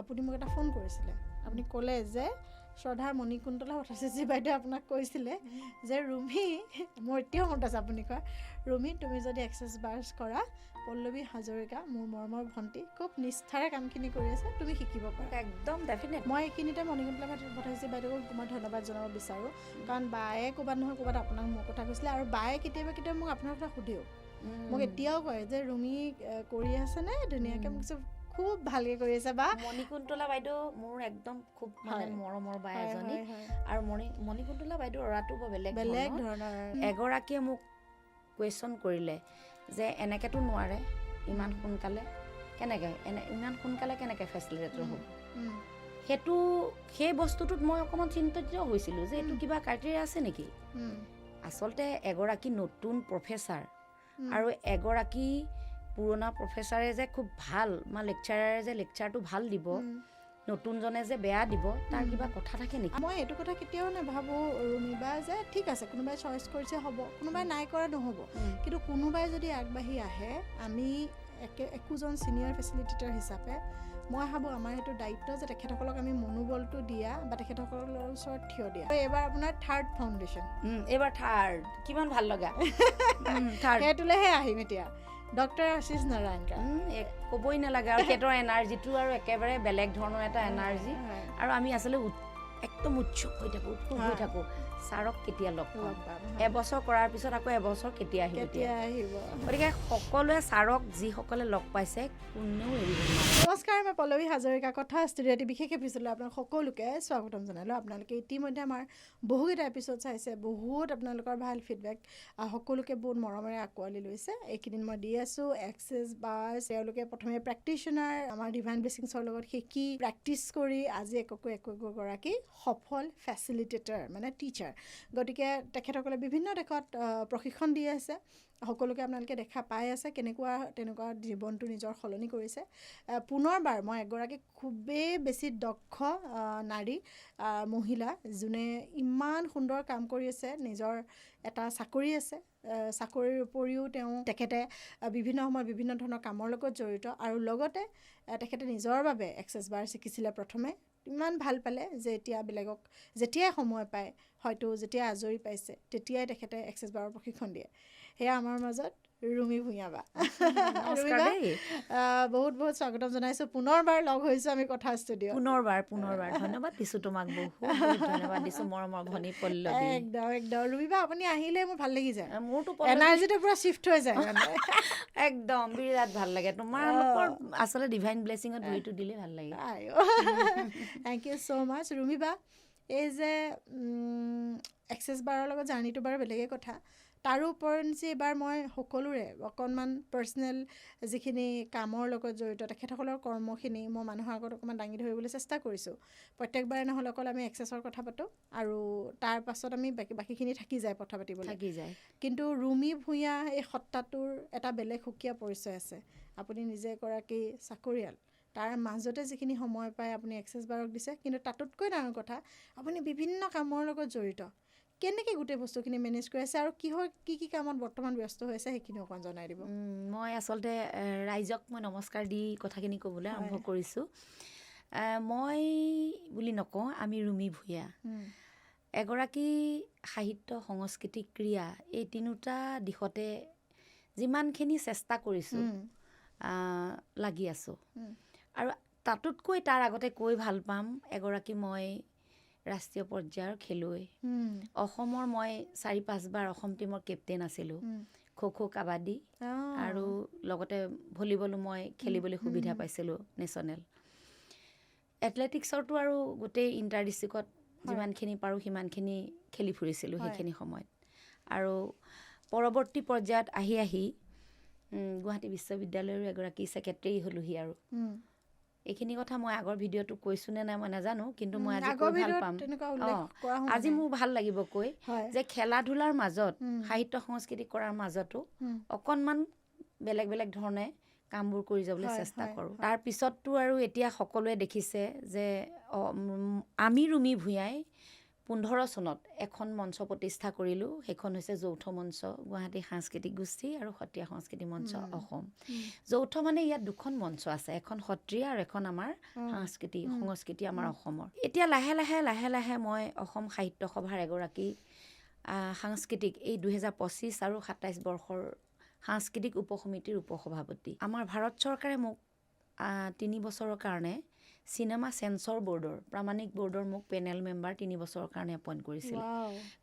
আপুনি মোক এটা ফোন কৰিছিলে আপুনি ক'লে যে শ্ৰদ্ধাৰ মণিকুন্তলা ভট্টাচাৰ্য বাইদেৱে আপোনাক কৈছিলে যে ৰুমি মোৰ এতিয়াও মনত আছে আপুনি কয় ৰুমি তুমি যদি এক্সেছ বাৰ্ছ কৰা পল্লৱী হাজৰিকা মোৰ মৰমৰ ভণ্টি খুব নিষ্ঠাৰে কামখিনি কৰি আছে তুমি শিকিব পাৰা একদম ডেফিনেট মই এইখিনিতে মণিকুন্তলা ভট্টাচাৰ্য বাইদেউক মই ধন্যবাদ জনাব বিচাৰোঁ কাৰণ বায়ে ক'ৰবাত নহয় ক'ৰবাত আপোনাক মোৰ কথা কৈছিলে আৰু বায়ে কেতিয়াবা কেতিয়াবা মোক আপোনাৰ কথা সুধেও মোক এতিয়াও কয় যে ৰুমি কৰি আছেনে ধুনীয়াকৈ মোক খুব ভালকৈ কৰি আছে বা মণিকুন্তলা বাইদেউ মোৰ একদম খুব মানে মৰমৰ বাই এজনী আৰু মণিকুন্তলা বাইদেউ অৰাটো বেলেগ ধৰণৰ এগৰাকীয়ে মোক কুৱেশ্যন কৰিলে যে এনেকৈতো নোৱাৰে ইমান সোনকালে ইমান সোনকালে কেনেকৈ ফেচিলিটেটৰ হ'ব সেইটো সেই বস্তুটোত মই অকণমান চিন্তিত হৈছিলোঁ যে এইটো কিবা ক্ৰাইটেৰিয়া আছে নেকি আচলতে এগৰাকী নতুন প্ৰফেচাৰ আৰু এগৰাকী পুৰণা প্ৰফেচাৰে যে খুব ভাল বা লেকচাৰাৰে যে লেকচাৰটো ভাল দিব নতুনজনে যে বেয়া দিব তাৰ কিবা কথা থাকে নেকি মই এইটো কথা কেতিয়াও নাভাবোঁ ৰুমিবা যে ঠিক আছে কোনোবাই চইচ কৰিছে হ'ব কোনোবাই নাই কৰা নহ'ব কিন্তু কোনোবাই যদি আগবাঢ়ি আহে আমি একোজন ছিনিয়ৰ ফেচিলিটেটৰ হিচাপে মই ভাবোঁ আমাৰ সেইটো দায়িত্ব যে তেখেতসকলক আমি মনোবলটো দিয়া বা তেখেতসকলৰ ওচৰত থিয় দিয়া এইবাৰ আপোনাৰ থাৰ্ড ফাউণ্ডেশ্যন এইবাৰ থাৰ্ড কিমান ভাল লগা সেইটোলৈহে আহিম এতিয়া ডক্টৰ আশিষ নাৰায়ণ ক'বই নালাগে আৰু সিহঁতৰ এনাৰ্জিটো আৰু একেবাৰে বেলেগ ধৰণৰ এটা এনাৰ্জি আৰু আমি আচলতে একদম উৎসুক হৈ থাকোঁ ছাৰক কেতিয়া লগ পাম এবছৰ কৰাৰ পিছত আকৌ এবছৰ কেতিয়া আহিব গতিকে সকলোৱে ছাৰক যিসকলে লগ পাইছে কোনেও এৰিব নোৱাৰে নমস্কাৰ মই পল্লৱী হাজৰিকা কথা ষ্টুডিঅ'টি বিশেষ এপিছ'ডলৈ আপোনাক সকলোকে স্বাগতম জনালোঁ আপোনালোকে ইতিমধ্যে আমাৰ বহুকেইটা এপিছ'ড চাইছে বহুত আপোনালোকৰ ভাল ফিডবেক সকলোকে বহুত মৰমেৰে আঁকোৱালি লৈছে এইকেইদিন মই দি আছোঁ এক্সেছ বাৰ্ছ তেওঁলোকে প্ৰথমে প্ৰেক্টিশ্যনাৰ আমাৰ ডিভাইন ব্লেছিংছৰ লগত শিকি প্ৰেক্টিছ কৰি আজি একোগৰাকী সফল ফেচিলিটেটৰ মানে টিচাৰ গতিকে তেখেতসকলে বিভিন্ন দেশত প্ৰশিক্ষণ দি আছে সকলোকে আপোনালোকে দেখা পাই আছে তেনেকুৱা জীৱনটো নিজৰ সলনি কৰিছে পুনৰবাৰ মই এগৰাকী খুবেই বেছি দক্ষ নাৰী মহিলা যোনে ইমান সুন্দৰ কাম কৰি আছে নিজৰ এটা চাকৰি আছে চাকৰিৰ উপৰিও তেখেতে বিভিন্ন সময়ত বিভিন্ন ধৰণৰ কামৰ লগত জড়িত আৰু লগতে তেখেতে নিজৰ বাবে এক্সেছ বাৰ শিকিছিলে প্ৰথমে ইমান ভাল পালে যে এতিয়া বেলেগক যেতিয়াই সময় পায় হয়তো যেতিয়া আজৰি পাইছে তেতিয়াই তেখেতে এক্সেছ বাৰৰ প্ৰশিক্ষণ দিয়ে সেয়া আমাৰ মাজত ৰুমি ভূঞা বা বহুত বহুত স্বাগতম জনাইছোঁ পুনৰবাৰ লগ হৈছোঁ আমি কথা ষ্টুডিঅ' পুনৰবাৰ ধন্যবাদ দিছোঁ তোমাক বহুত ধন্যবাদ দিছোঁ মৰমৰ ভনী পল্লৱী একদম ৰুমি বা আপুনি আহিলে মোৰ ভাল লাগি যায় মোৰতো এনাৰ্জিটো পুৰা শ্বিফ্ট হৈ যায় মানে একদম বিৰাট ভাল লাগে তোমালোকৰ আচলতে ডিভাইন ব্লেছিঙত ভৰিটো দিলে ভাল লাগে থেংক ইউ ছ' মাছ ৰুমি বা এই যে এক্সেছ বাৰৰ লগত জাৰ্ণিটো বাৰু বেলেগেই কথা তাৰোপৰিঞ্চি এইবাৰ মই সকলোৰে অকণমান পাৰ্চনেল যিখিনি কামৰ লগত জড়িত তেখেতসকলৰ কৰ্মখিনি মই মানুহৰ আগত অকণমান দাঙি ধৰিবলৈ চেষ্টা কৰিছোঁ প্ৰত্যেকবাৰে নহ'লে অকল আমি এক্সেছৰ কথা পাতোঁ আৰু তাৰ পাছত আমি বাকীখিনি থাকি যায় কথা পাতিবলৈ কিন্তু ৰুমি ভূঞা এই সত্তাটোৰ এটা বেলেগ সুকীয়া পৰিচয় আছে আপুনি নিজে এগৰাকী চাকৰিয়াল তাৰ মাজতে যিখিনি সময় পায় আপুনি এক্সেছ বাৰক দিছে কিন্তু তাতোতকৈ ডাঙৰ কথা আপুনি বিভিন্ন কামৰ লগত জড়িত কেনেকৈ গোটেই বস্তুখিনি মেনেজ কৰি আছে আৰু কি কামত বৰ্তমান ব্যস্ত হৈ আছে সেইখিনি অকণ জনাই দিব মই আচলতে ৰাইজক মই নমস্কাৰ দি কথাখিনি ক'বলৈ আৰম্ভ কৰিছোঁ মই বুলি নকওঁ আমি ৰুমি ভূঞা এগৰাকী সাহিত্য সংস্কৃতি ক্ৰীড়া এই তিনিওটা দিশতে যিমানখিনি চেষ্টা কৰিছোঁ লাগি আছোঁ আৰু তাতোতকৈ তাৰ আগতে কৈ ভাল পাম এগৰাকী মই ৰাষ্ট্ৰীয় পৰ্যায়ৰ খেলুৱৈ অসমৰ মই 4-5 বাৰ অসম টীমৰ কেপ্টেইন আছিলোঁ খো কাবাডী আৰু লগতে ভলীবলো মই খেলিবলৈ সুবিধা পাইছিলোঁ নেশ্যনেল এথলেটিক্সৰটো আৰু গোটেই ইণ্টাৰ ডিষ্ট্ৰিক্টত যিমানখিনি পাৰোঁ সিমানখিনি খেলি ফুৰিছিলোঁ সেইখিনি সময়ত আৰু পৰৱৰ্তী পৰ্যায়ত আহি গুৱাহাটী বিশ্ববিদ্যালয়ৰ এগৰাকী ছেক্ৰেটেৰী হ'লোহি আৰু এইখিনি কথা মই আগৰ ভিডিঅ'টো কৈছোঁ নে নাই মই নাজানো কিন্তু মই আজি কৈ ভাল পাম আজি মোৰ ভাল লাগিব কৈ যে খেলা ধূলাৰ মাজত সাহিত্য সংস্কৃতি কৰাৰ মাজতো অকণমান বেলেগ ধৰণে কামবোৰ কৰি যাবলৈ চেষ্টা কৰোঁ তাৰপিছততো আৰু এতিয়া সকলোৱে দেখিছে যে আমি ৰুমি ভূঞাই 15 চনত এখন মঞ্চ প্ৰতিষ্ঠা কৰিলোঁ। সেইখন হৈছে যৌথ মঞ্চ গুৱাহাটী সাংস্কৃতিক গোষ্ঠী আৰু সত্ৰীয়া সংস্কৃতি মঞ্চ অসম। যৌথ মানে ইয়াত দুখন মঞ্চ আছে, এখন সত্ৰীয়া আৰু এখন আমাৰ সংস্কৃতি আমাৰ অসমৰ। এতিয়া লাহে লাহে মই অসম সাহিত্য সভাৰ এগৰাকী সাংস্কৃতিক এই 2025 আৰু 27 বৰ্ষৰ সাংস্কৃতিক উপসমিতিৰ উপসভাপতি। আমাৰ ভাৰত চৰকাৰে মোক 3 বছৰৰ কাৰণে চিনেমা চেঞ্চৰ বৰ্ডৰ প্ৰামাণিক বৰ্ডৰ মোক পেনেল মেম্বাৰ 3 বছৰৰ কাৰণে এপইণ্ট কৰিছিল।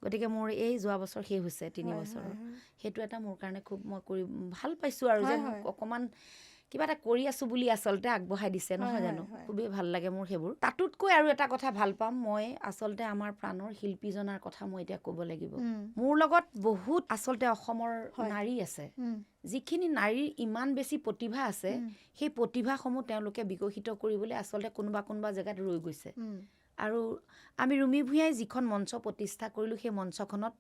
গতিকে মোৰ এই যোৱা বছৰ শেষ হৈছে 3 বছৰৰ। সেইটো এটা মোৰ কাৰণে খুব মই কৰি ভাল পাইছোঁ আৰু যে মোক অকণমান কিবা এটা কৰি আছোঁ বুলি আচলতে আগবঢ়াই দিছে, নহয় জানো? খুবেই ভাল লাগে মোৰ সেইবোৰ। তাতোতকৈ আৰু এটা কথা ভাল পাম, মই আচলতে আমাৰ প্ৰাণৰ শিল্পীজনাৰ কথা মই এতিয়া ক'ব লাগিব। মোৰ লগত বহুত আচলতে অসমৰ নাৰী আছে, যিখিনি নাৰীৰ ইমান বেছি প্ৰতিভা আছে, সেই প্ৰতিভাসমূহ তেওঁলোকে বিকশিত কৰিবলৈ আচলতে কোনোবা জেগাত ৰৈ গৈছে। আৰু আমি ৰুমি ভূঞাই যিখন মঞ্চ প্ৰতিষ্ঠা কৰিলোঁ, সেই মঞ্চখনত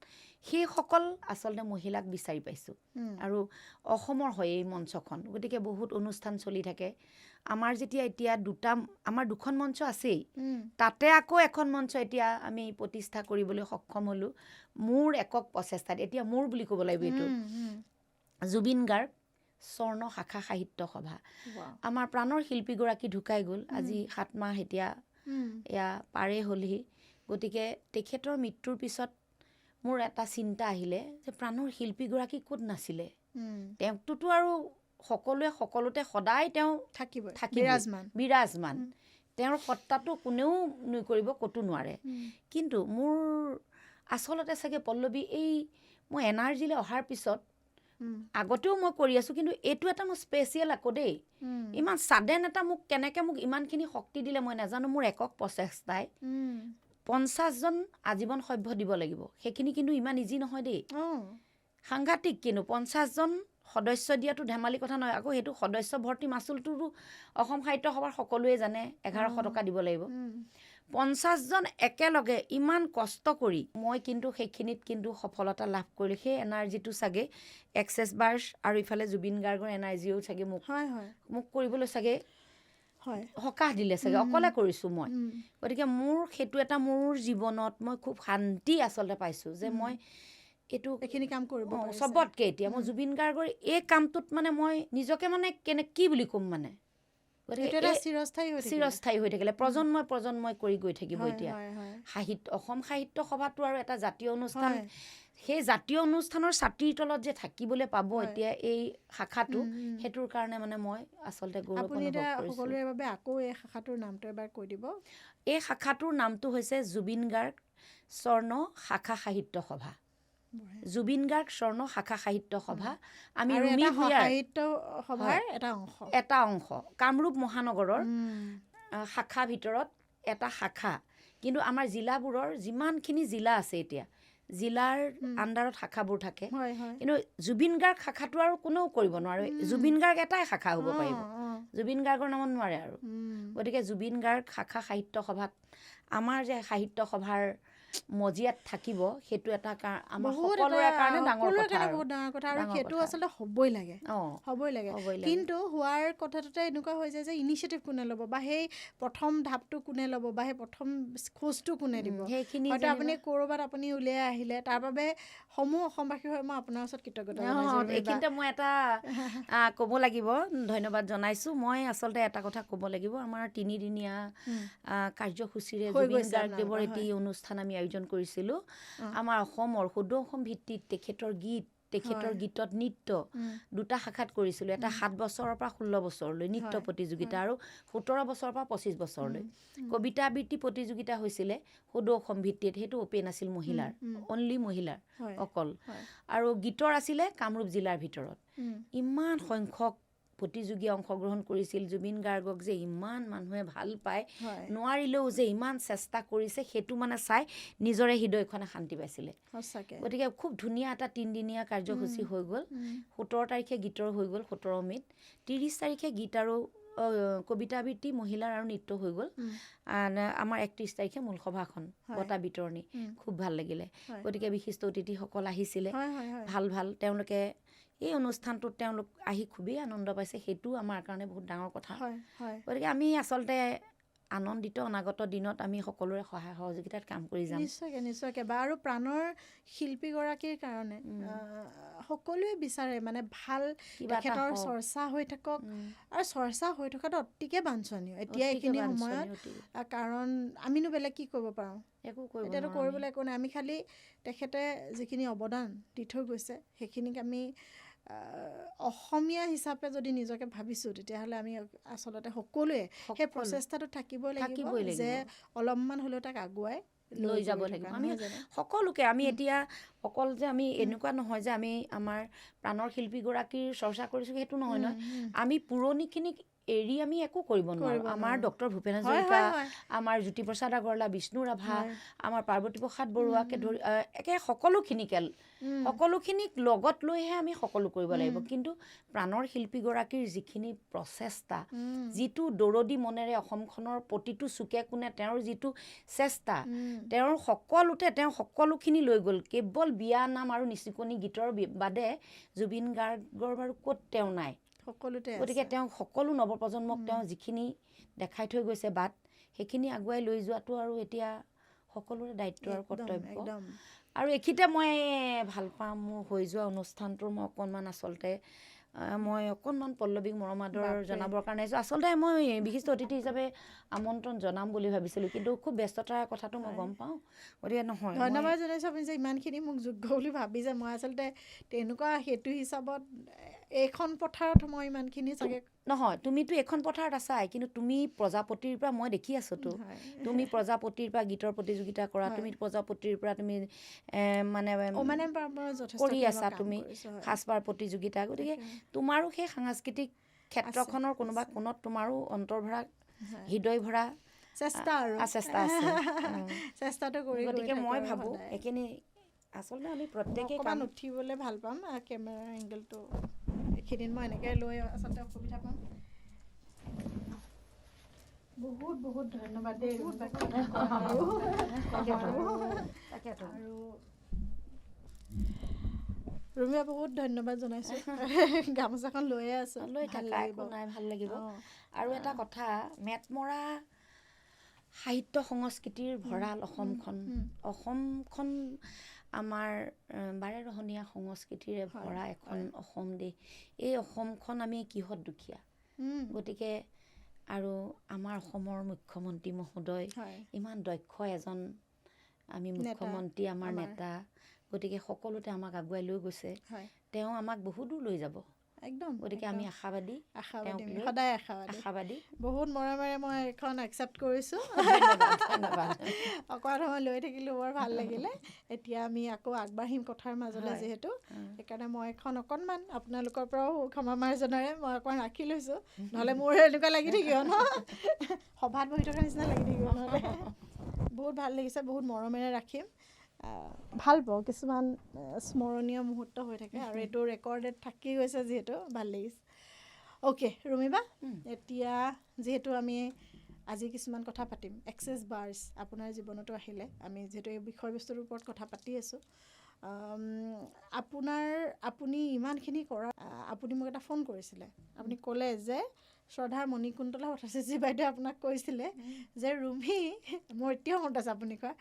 সেইসকল আচলতে মহিলাক বিচাৰি পাইছোঁ। আৰু অসমৰ হয় এই মঞ্চখন, গতিকে বহুত অনুষ্ঠান চলি থাকে। আমাৰ যেতিয়া এতিয়া আমাৰ 2খন মঞ্চ আছেই, তাতে আকৌ এখন মঞ্চ এতিয়া আমি প্ৰতিষ্ঠা কৰিবলৈ সক্ষম হ'লোঁ মোৰ একক প্ৰচেষ্টাত। এতিয়া মোৰ বুলি ক'ব লাগিব এইটো। জুবিন গাৰ্গ স্বৰ্ণ শাখা সাহিত্য সভা। আমাৰ প্ৰাণৰ শিল্পীগৰাকী ঢুকাই গ'ল আজি 7 মাহ এতিয়া এয়া পাৰেই হ'লহি। গতিকে তেখেতৰ মৃত্যুৰ পিছত মোৰ এটা চিন্তা আহিলে যে প্ৰাণৰ শিল্পীগৰাকী ক'ত নাছিলে? তেওঁকটোতো আৰু সকলোৱে সকলোতে সদায় তেওঁ থাকিব বিৰাজমান। তেওঁৰ সত্তাটো কোনেও কৰিব, ক'তো নোৱাৰে। কিন্তু মোৰ আচলতে চাগে পল্লৱী এই মই এনাৰ্জিলৈ অহাৰ পিছত আগতেও মই কৰি আছোঁ, কিন্তু এইটো এটা মোৰ স্পেচিয়েল আকৌ দেই। ইমান ছাডেন এটা মোক কেনেকৈ মোক ইমানখিনি শক্তি দিলে মই নাজানো। মোৰ একক প্ৰচেষ্টাই 50জন আজীৱন সভ্য দিব লাগিব। সেইখিনি কিন্তু ইমান ইজি নহয় দেই, সাংঘাতিক। কিন্তু 50জন সদস্য দিয়াটো ধেমালি কথা নহয়। আকৌ সেইটো সদস্য ভৰ্তি মাচুলটোতো অসম সাহিত্য সভাৰ সকলোৱে জানে 1100 টকা দিব লাগিব। 50জন একেলগে ইমান কষ্ট কৰি মই কিন্তু সেইখিনিত কিন্তু সফলতা লাভ কৰিলোঁ। সেই এনাৰ্জিটো চাগে এক্সেছ বাৰ্ছ আৰু ইফালে জুবিন গাৰ্গৰ এনাৰ্জিও চাগে মোক কৰিবলৈ চাগে সকাহ দিলে চাগে। অকলে কৰিছোঁ মই। গতিকে মোৰ সেইটো এটা মোৰ জীৱনত মই খুব শান্তি আচলতে পাইছোঁ যে মই এইখিনি কাম কৰিব চবতকৈ এতিয়া মই জুবিন গাৰ্গৰ এই কামটোত মানে মই নিজকে মানে কি বুলি ক'ম মানে, গতিকে চিৰস্থায়ী হৈ থাকিলে প্ৰজন্মই কৰি গৈ থাকিব। এতিয়া অসম সাহিত্য সভাটো আৰু এটা জাতীয় অনুষ্ঠান, সেই জাতীয় অনুষ্ঠানৰ ছাতিৰ তলত যে থাকিবলৈ পাব এতিয়া এই শাখাটো, সেইটোৰ কাৰণে মানে মই আচলতে গৌৰৱ অনুভৱ কৰিছোঁ। সকলোৰে বাবে আকৌ এই শাখাটোৰ নামটো এবাৰ কৈ দিব। এই শাখাটোৰ নামটো হৈছে জুবিন গাৰ্গ স্বৰ্ণ শাখা সাহিত্য সভা। জুবিন গাৰ্গ স্বৰ্ণ শাখা সাহিত্য সভা। আমি ৰুমি ভূঞাৰ সাহিত্য সভাৰ এটা অংশ কামৰূপ মহানগৰৰ শাখাৰ ভিতৰত এটা শাখা। কিন্তু আমাৰ জিলাবোৰৰ যিমানখিনি জিলা আছে এতিয়া জিলাৰ আণ্ডাৰত শাখাবোৰ থাকে। কিন্তু জুবিন গাৰ্গ শাখাটো আৰু কোনেও কৰিব নোৱাৰে। জুবিন গাৰ্গ এটাই শাখা হ'ব পাৰিব, জুবিন গাৰ্গৰ নামত নোৱাৰে আৰু। গতিকে জুবিন গাৰ্গ শাখা সাহিত্য সভাত আমাৰ যে সাহিত্য সভাৰ মজিয়াত থাকিব, সেইটো এটা আমাৰ সকলোৰে কাৰণে ডাঙৰ কথা আৰু সেইটো আচলতে হ'বই লাগে। কিন্তু হোৱাৰ কথাটোতে এনেকুৱা হৈ যায় যে ইনিচিয়েটিভ কোনে ল'ব, বা সেই প্ৰথম ধাপটো কোনে ল'ব, বা সেই প্ৰথম খোজটো কোনে দিব, সেইখিনি হয়তো আপুনি ক'ৰবাত আপুনি উলিয়াই আহিলে। তাৰ বাবে সমূহ অসমবাসীৰ হৈ মই আপোনাৰ ওচৰত কৃতজ্ঞতা জনাইছোঁ। এইখিনিতে মই এটা ক'ব লাগিব, ধন্যবাদ জনাইছোঁ। মই আচলতে এটা কথা ক'ব লাগিব, আমাৰ 3দিনীয়া কাৰ্যসূচীৰে জুবিন গাৰ্গদেৱৰ এটি অনুষ্ঠান আমি আয়োজন কৰিছিলোঁ। আমাৰ অসমৰ সুদূৰ অসম ভিত্তিত তেখেতৰ গীতত নৃত্য 2টা শাখাত কৰিছিলোঁ। এটা 7 বছৰৰ পৰা 16 বছৰলৈ নৃত্য প্ৰতিযোগিতা আৰু 17 বছৰৰ পৰা 25 বছৰলৈ কবিতা আবৃত্তি প্ৰতিযোগিতা হৈছিলে সুদূৰ অসম ভিত্তিত। সেইটো অপেন আছিল মহিলাৰ, অনলি মহিলাৰ অকল। আৰু গীতৰ আছিলে কামৰূপ জিলাৰ ভিতৰত। ইমান সংখ্যক প্ৰতিযোগী অংশগ্ৰহণ কৰিছিল। জুবিন গাৰ্গক যে ইমান মানুহে ভাল পায়, নোৱাৰিলেও যে ইমান চেষ্টা কৰিছে, সেইটো মানে চাই নিজৰে হৃদয়খনে শান্তি পাইছিলে। গতিকে খুব ধুনীয়া এটা 3দিনীয়া কাৰ্যসূচী হৈ গ'ল। 17 তাৰিখে গীতৰ হৈ গ'ল 17 মে'ত, 30 তাৰিখে গীত আৰু কবিতা আবৃত্তি মহিলাৰ আৰু নৃত্য হৈ গ'ল। আমাৰ 31 তাৰিখে মূল সভাখন বঁটা বিতৰণি, খুব ভাল লাগিলে। গতিকে বিশিষ্ট অতিথিসকল আহিছিলে, ভাল তেওঁলোকে এই অনুষ্ঠানটোত তেওঁলোক আহি খুবেই আনন্দ পাইছে। সেইটো আমাৰ কাৰণে বহুত ডাঙৰ কথা। গতিকে আমি আচলতে আনন্দিত অনাগত দিনত আমি সকলোৰে সহায় সহযোগিতাত কাম কৰি যাম। নিশ্চয়কৈ বা আৰু প্ৰাণৰ শিল্পীগৰাকীৰ কাৰণে সকলোৱে বিচাৰে মানে ভাল তেখেতৰ চৰ্চা হৈ থাকক আৰু চৰ্চা হৈ থকাটো অতিকে বাঞ্ছনীয় এতিয়া এইখিনি সময়ত কাৰণ আমিনো বেলেগ কি কৰিব পাৰোঁ এতিয়াতো কৰিবলৈ একো নাই আমি খালি তেখেতে যিখিনি অৱদান দি থৈ গৈছে সেইখিনিক আমি অসমীয়া হিচাপে যদি নিজকে ভাবিছোঁ তেতিয়াহ'লে আমি আচলতে সকলোৱে সেই প্ৰচেষ্টাটো থাকিবই লাগিব যে অলপমান হ'লেও তাক আগুৱাই লৈ যাব লাগিব আমি সকলোকে আমি এতিয়া অকল যে আমি এনেকুৱা নহয় যে আমি আমাৰ প্ৰাণৰ শিল্পীগৰাকীৰ চৰ্চা কৰিছোঁ সেইটো নহয় আমি পুৰণিখিনিক এৰি আমি একো কৰিব নোৱাৰোঁ আমাৰ ডক্টৰ ভূপেন হাজৰিকা আমাৰ জ্যোতিপ্ৰসাদ আগৰৱালা বিষ্ণু ৰাভা আমাৰ পাৰ্বতী প্ৰসাদ বৰুৱাকে ধৰি একে সকলোখিনিক লগত লৈহে আমি সকলো কৰিব লাগিব কিন্তু প্ৰাণৰ শিল্পীগৰাকীৰ যিখিনি প্ৰচেষ্টা যিটো দৰদী মনেৰে অসমখনৰ প্ৰতিটো চুকে কোণে তেওঁৰ যিটো চেষ্টা তেওঁৰ সকলোখিনি লৈ গ'ল কেৱল বিয়া নাম আৰু নিচুকনি গীতৰ বাদে জুবিন গাৰ্গৰ বাৰু ক'ত তেওঁ নাই গতিকে তেওঁ সকলো নৱপ্ৰজন্মক তেওঁ যিখিনি দেখাই থৈ গৈছে বাট সেইখিনি আগুৱাই লৈ যোৱাটো আৰু এতিয়া সকলোৰে দায়িত্ব আৰু কৰ্তব্য আৰু এইখিনিতে মই ভাল পাম মোৰ হৈ যোৱা অনুষ্ঠানটোৰ মই অকণমান আচলতে মই অকণমান পল্লৱীক মৰম আদৰ জনাবৰ কাৰণে আহিছোঁ আচলতে মই বিশিষ্ট অতিথি হিচাপে আমন্ত্ৰণ জনাম বুলি ভাবিছিলোঁ কিন্তু খুব ব্যস্ততাৰ কথাটো মই গম পাওঁ গতিকে নহয় ধন্যবাদ জনাইছোঁ আপুনি যে ইমানখিনি মোক যোগ্য বুলি ভাবি যে মই আচলতে তেনেকুৱা সেইটো হিচাপত এইখন পথাৰত মই ইমানখিনি চাগে নহয় তুমিতো এইখন পথাৰত আছাই কিন্তু তুমি প্ৰজাপতিৰ পৰা মই দেখি আছোঁতো তুমি প্ৰজাপতিৰ পৰা গীতৰ প্ৰতিযোগিতা কৰা তুমি প্ৰজাপতিৰ পৰা তুমি মানে কৰি আছা তুমি সাজপাৰ প্ৰতিযোগিতা গতিকে তোমাৰো সেই সাংস্কৃতিক ক্ষেত্ৰখনৰ কোনোবা কোণত তোমাৰো অন্তৰ্ভৰা হৃদয় ভৰা চেষ্টা চেষ্টাটো কৰি গতিকে মই ভাবোঁ এইখিনি আচলতে আমি প্ৰত্যেকেই অকণমান উঠিবলৈ ভাল পাম কেমেৰা এংগেলটো এইখিনিত মই এনেকৈ লৈ আচলতে অসুবিধা পাম বহুত বহুত ধন্যবাদ দেই আৰু ৰুমিয়া বহুত ধন্যবাদ জনাইছোঁ গামোচাখন লৈয়ে আছোঁ ভাল লাগিব আৰু এটা কথা মেটমৰা সাহিত্য সংস্কৃতিৰ ভঁৰাল অসমখন আমাৰ বাৰেৰহণীয়া সংস্কৃতিৰে ভৰা এখন অসম দেশ এই অসমখন আমি কিহত দুখীয়া গতিকে আৰু আমাৰ অসমৰ মুখ্যমন্ত্ৰী মহোদয় ইমান দক্ষ এজন আমি মুখ্যমন্ত্ৰী আমাৰ নেতা গতিকে সকলোতে আমাক আগুৱাই লৈ গৈছে তেওঁ আমাক বহুত দূৰ লৈ যাব একদম গতিকে আমি আশাবাদী সদায় আশাবাদী বহুত মৰমেৰে মই এখন একচেপ্ট কৰিছোঁ অকণমান সময় লৈ থাকিলোঁ বৰ ভাল লাগিলে এতিয়া আমি আকৌ আগবাঢ়িম কথাৰ মাজলৈ যিহেতু সেইকাৰণে মই এখন অকণমান আপোনালোকৰ পৰাও ক্ষমা মাৰ্জনাৰে মই অকণমান ৰাখি লৈছোঁ নহ'লে মোৰ এনেকুৱা লাগি থাকিব ন সভাত বহি থকাৰ নিচিনা লাগি থাকিব নহ'লে বহুত ভাল লাগিছে বহুত মৰমেৰে ৰাখিম ভাল পাওঁ কিছুমান স্মৰণীয় মুহূৰ্ত হৈ থাকে আৰু এইটো ৰেকৰ্ডেড থাকি গৈছে যিহেতু ভাল লাগিছে অ'কে ৰুমিবা এতিয়া যিহেতু আমি আজি কিছুমান কথা পাতিম এক্সেছ বাৰ্ছ আপোনাৰ জীৱনতো আহিলে আমি যিহেতু এই বিষয়বস্তুৰ ওপৰত কথা পাতি আছোঁ আপুনি ইমানখিনি কৰা আপুনি মোক এটা ফোন কৰিছিলে আপুনি ক'লে যে শ্ৰদ্ধাৰ মণিকুন্তলা ভট্টাচাৰ্যী বাইদেৱে আপোনাক কৈছিলে যে ৰুমি মোৰ এতিয়াও মনত আছে আপুনি কোৱা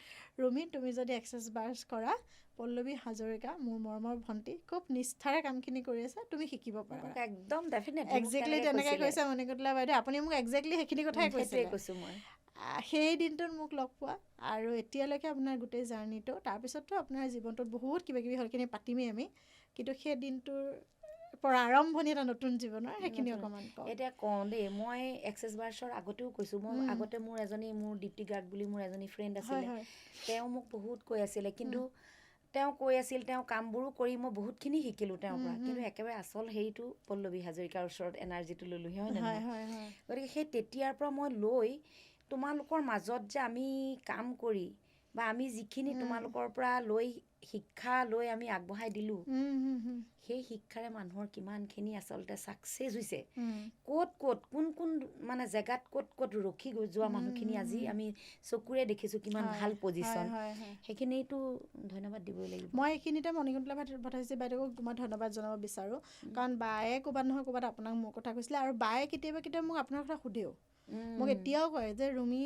ৰুমি তুমি যদি এক্সেছ বাৰ্ছ কৰা পল্লৱী হাজৰিকা মোৰ মৰমৰ ভণ্টি খুব নিষ্ঠাৰে কামখিনি কৰি আছে তুমি শিকিব পাৰা একদম একজেক্টলি তেনেকৈ কৈছে মণিকুন্তলা বাইদেউ আপুনি মোক একজেক্টলি সেইখিনি কথাই কৈছোঁ মই সেই দিনটোত মোক লগ পোৱা আৰু এতিয়ালৈকে আপোনাৰ গোটেই জাৰ্ণিটো তাৰপিছততো আপোনাৰ জীৱনটোত বহুত কিবাকিবি হ'লখিনি পাতিমেই আমি কিন্তু সেই দিনটোৰ পৰা আৰম্ভণি এটা নতুন জীৱনৰ সেইখিনি অকণমান এতিয়া কওঁ দেই মই এক্সেছ বাৰ্ছৰ আগতেও কৈছোঁ মই আগতে মোৰ দীপ্তি গাৰ্গ বুলি মোৰ এজনী ফ্ৰেণ্ড আছিলে তেওঁ মোক বহুত কৈ আছিলে কিন্তু তেওঁ কৈ আছিল তেওঁ কামবোৰো কৰি মই বহুতখিনি শিকিলোঁ তেওঁৰ পৰা কিন্তু একেবাৰে আচল হেৰিটো পল্লৱী হাজৰিকাৰ ওচৰত এনাৰ্জিটো ল'লোহি হয় নহয় গতিকে সেই তেতিয়াৰ পৰা মই লৈ তোমালোকৰ মাজত যে আমি কাম কৰি বা আমি যিখিনি তোমালোকৰ পৰা লৈ শিক্ষা লৈ আমি আগবঢ়াই দিলোঁ সেই শিক্ষাৰে মানুহৰ কিমানখিনি আচলতে ছাকচেছ হৈছে ক'ত কোন মানে জেগাত ক'ত ৰখি যোৱা মানুহখিনি আজি আমি চকুৰে দেখিছোঁ কিমান ভাল পজিশ্যন সেইখিনিতো ধন্যবাদ দিবই লাগিব মই এইখিনিতে মণিকুন্তলা ভট্টাচাৰ্যী বাইদেউক মই ধন্যবাদ জনাব বিচাৰোঁ কাৰণ বায়ে ক'ৰবাত নহয় ক'ৰবাত আপোনাক মোৰ কথা কৈছিলে আৰু বায়ে কেতিয়াবা মোক আপোনাৰ কথা সোধেও মোক এতিয়াও কয় যে ৰুমি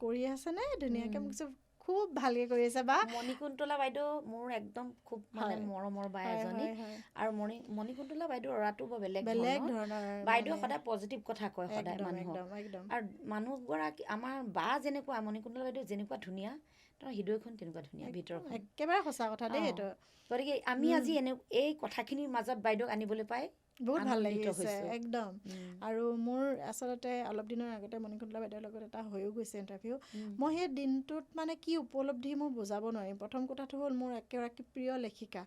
কৰি আছেনে ধুনীয়াকৈ মোক খুব ভালকৈ কৰি আছে বা মণিকুন্তলা বাইদেউ মোৰ একদম খুব মানে মৰমৰ বাই এজনী আৰু মণিকুন্তলা বাইদেউ অৰাটো বৰ বেলেগ ধৰণৰ বাইদেউ সদায় পজিটিভ কথা কয় সদায় মানুহক আৰু মানুহগৰাকী আমাৰ বা যেনেকুৱা মণিকুন্তলা বাইদেউ যেনেকুৱা ধুনীয়া তাৰ হৃদয়খন তেনেকুৱা ধুনীয়া ভিতৰখন একেবাৰে সঁচা কথা দেই এইটো গতিকে আমি আজি এই কথাখিনিৰ মাজত বাইদেউক আনিবলৈ পাই বহুত ভাল লাগিছে একদম আৰু মোৰ আচলতে অলপ দিনৰ আগতে মণিকুন্তলা বাইদেউৰ লগত এটা হৈও গৈছে ইণ্টাৰভিউ মই সেই দিনটোত মানে কি উপলব্ধি মোৰ বুজাব নোৱাৰিম প্ৰথম কথাটো হ'ল মোৰ একেগৰাকী প্ৰিয় লেখিকা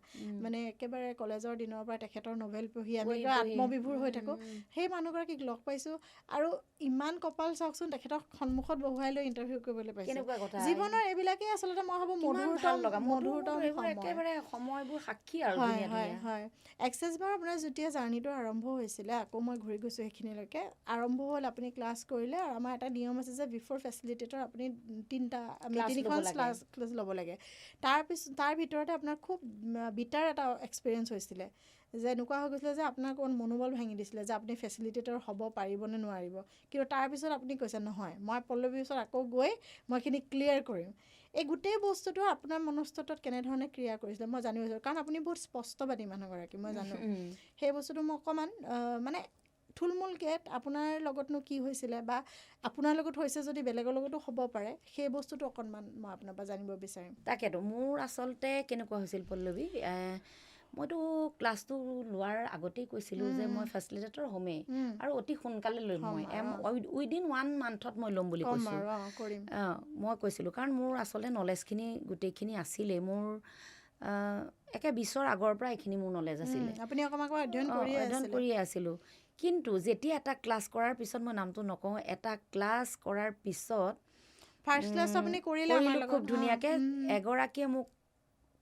মানে একেবাৰে কলেজৰ দিনৰ পৰা তেখেতৰ নভেল পঢ়ি আমি আত্মবিভোৰ হৈ থাকোঁ সেই মানুহগৰাকীক লগ পাইছোঁ আৰু ইমান কপাল চাওকচোন তেখেতক সন্মুখত বহুৱাই লৈ ইণ্টাৰভিউ কৰিবলৈ পাইছোঁ জীৱনৰ এইবিলাকেই আচলতে মই ভাবোঁ মধুৰতম সময়বোৰ সাক্ষী আৰু হয় এক্সেছ বাৰ আপোনাৰ যেতিয়া জাৰ্ণিটো আৰম্ভ হৈছিলে আকৌ মই ঘূৰি গৈছোঁ সেইখিনিলৈকে আৰম্ভ হ'ল আপুনি ক্লাছ কৰিলে আৰু আমাৰ এটা নিয়ম আছে যে বিফৰ ফেচিলিটেটৰ আপুনি তিনিখন ক্লাছ ল'ব লাগে তাৰ ভিতৰতে আপোনাৰ খুব বিটাৰ এটা এক্সপিৰিয়েঞ্চ হৈছিলে যে এনেকুৱা হৈ গৈছিলে যে আপোনাৰ অকণ মনোবল ভাঙি দিছিলে যে আপুনি ফেচিলিটেটৰ হ'ব পাৰিবনে নোৱাৰিব কিন্তু তাৰপিছত আপুনি কৈছে নহয় মই পল্লৱীৰ ওচৰত আকৌ গৈ মই এইখিনি ক্লিয়াৰ কৰিম এই গোটেই বস্তুটো আপোনাৰ মনস্তত্বত কেনেধৰণে ক্ৰিয়া কৰিছিলে মই জানিব বিচাৰোঁ কাৰণ আপুনি বহুত স্পষ্টবাদী মানুহগৰাকী মই জানো সেই বস্তুটো মই অকণমান মানে থুলমূলকৈ আপোনাৰ লগতনো কি হৈছিলে বা আপোনাৰ লগত হৈছে যদি বেলেগৰ লগতো হ'ব পাৰে সেই বস্তুটো অকণমান মই আপোনাৰ পৰা জানিব বিচাৰিম তাকেতো মোৰ আচলতে কেনেকুৱা হৈছিল পল্লৱী মইতো ক্লাছটো লোৱাৰ আগতেই কৈছিলোঁ যে মই ফেচিলিটেটৰ হ'মেই আৰু অতি সোনকালে ল'ম মই উইদিন 1 মান্থত মই ল'ম বুলি কৈছোঁ মই কৈছিলোঁ কাৰণ মোৰ আচলতে নলেজখিনি গোটেইখিনি আছিলেই মোৰ একে 20ৰ আগৰ পৰা এইখিনি মোৰ নলেজ আছিলে আপুনি অকণমান অধ্যয়ন কৰিয়ে আছিলোঁ কিন্তু যেতিয়া এটা ক্লাছ কৰাৰ পিছত মই নামটো নকওঁ এটা ক্লাছ কৰাৰ পিছত ফাৰ্ষ্ট ক্লাছ আপুনি কৰিলে খুব ধুনীয়াকৈ এগৰাকীয়ে মোক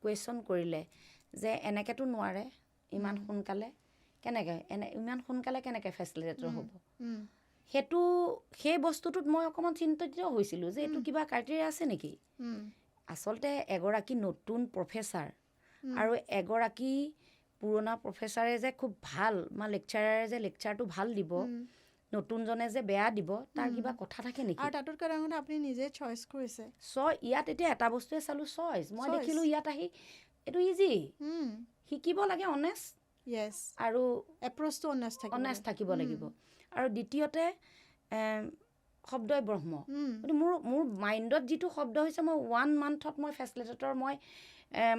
কুৱেশ্যন কৰিলে যে এনেকৈতো নোৱাৰে ইমান সোনকালে ইমান সোনকালে কেনেকৈ ফেচিলিটেটৰ হ'ব সেই বস্তুটোত মই অকণমান চিন্তিত হৈছিলোঁ যে এইটো কিবা ক্ৰাইটেৰিয়া আছে নেকি আচলতে এগৰাকী নতুন প্ৰফেচাৰ আৰু এগৰাকী পুৰণা প্ৰফেচাৰে যে খুব ভাল বা লেকচাৰাৰে যে লেকচাৰটো ভাল দিব নতুনজনে যে বেয়া দিব তাৰ কিবা কথা থাকে নেকি আৰু তাতোত কাৰণ আপুনি নিজে চইচ কৰিছে ইয়াত এতিয়া এটা বস্তুৱে চালোঁ চইচ মই দেখিলোঁ ইয়াত আহি এইটো ইজি শিকিব লাগে অনেষ্ট আৰু এপ্ৰ'চটো অনেষ্ট থাকিব লাগিব আৰু দ্বিতীয়তে শব্দই ব্ৰহ্ম মোৰ মাইণ্ডত যিটো শব্দ হৈছে মই 1 মান্থত মই ফেচিলিটেটৰ মই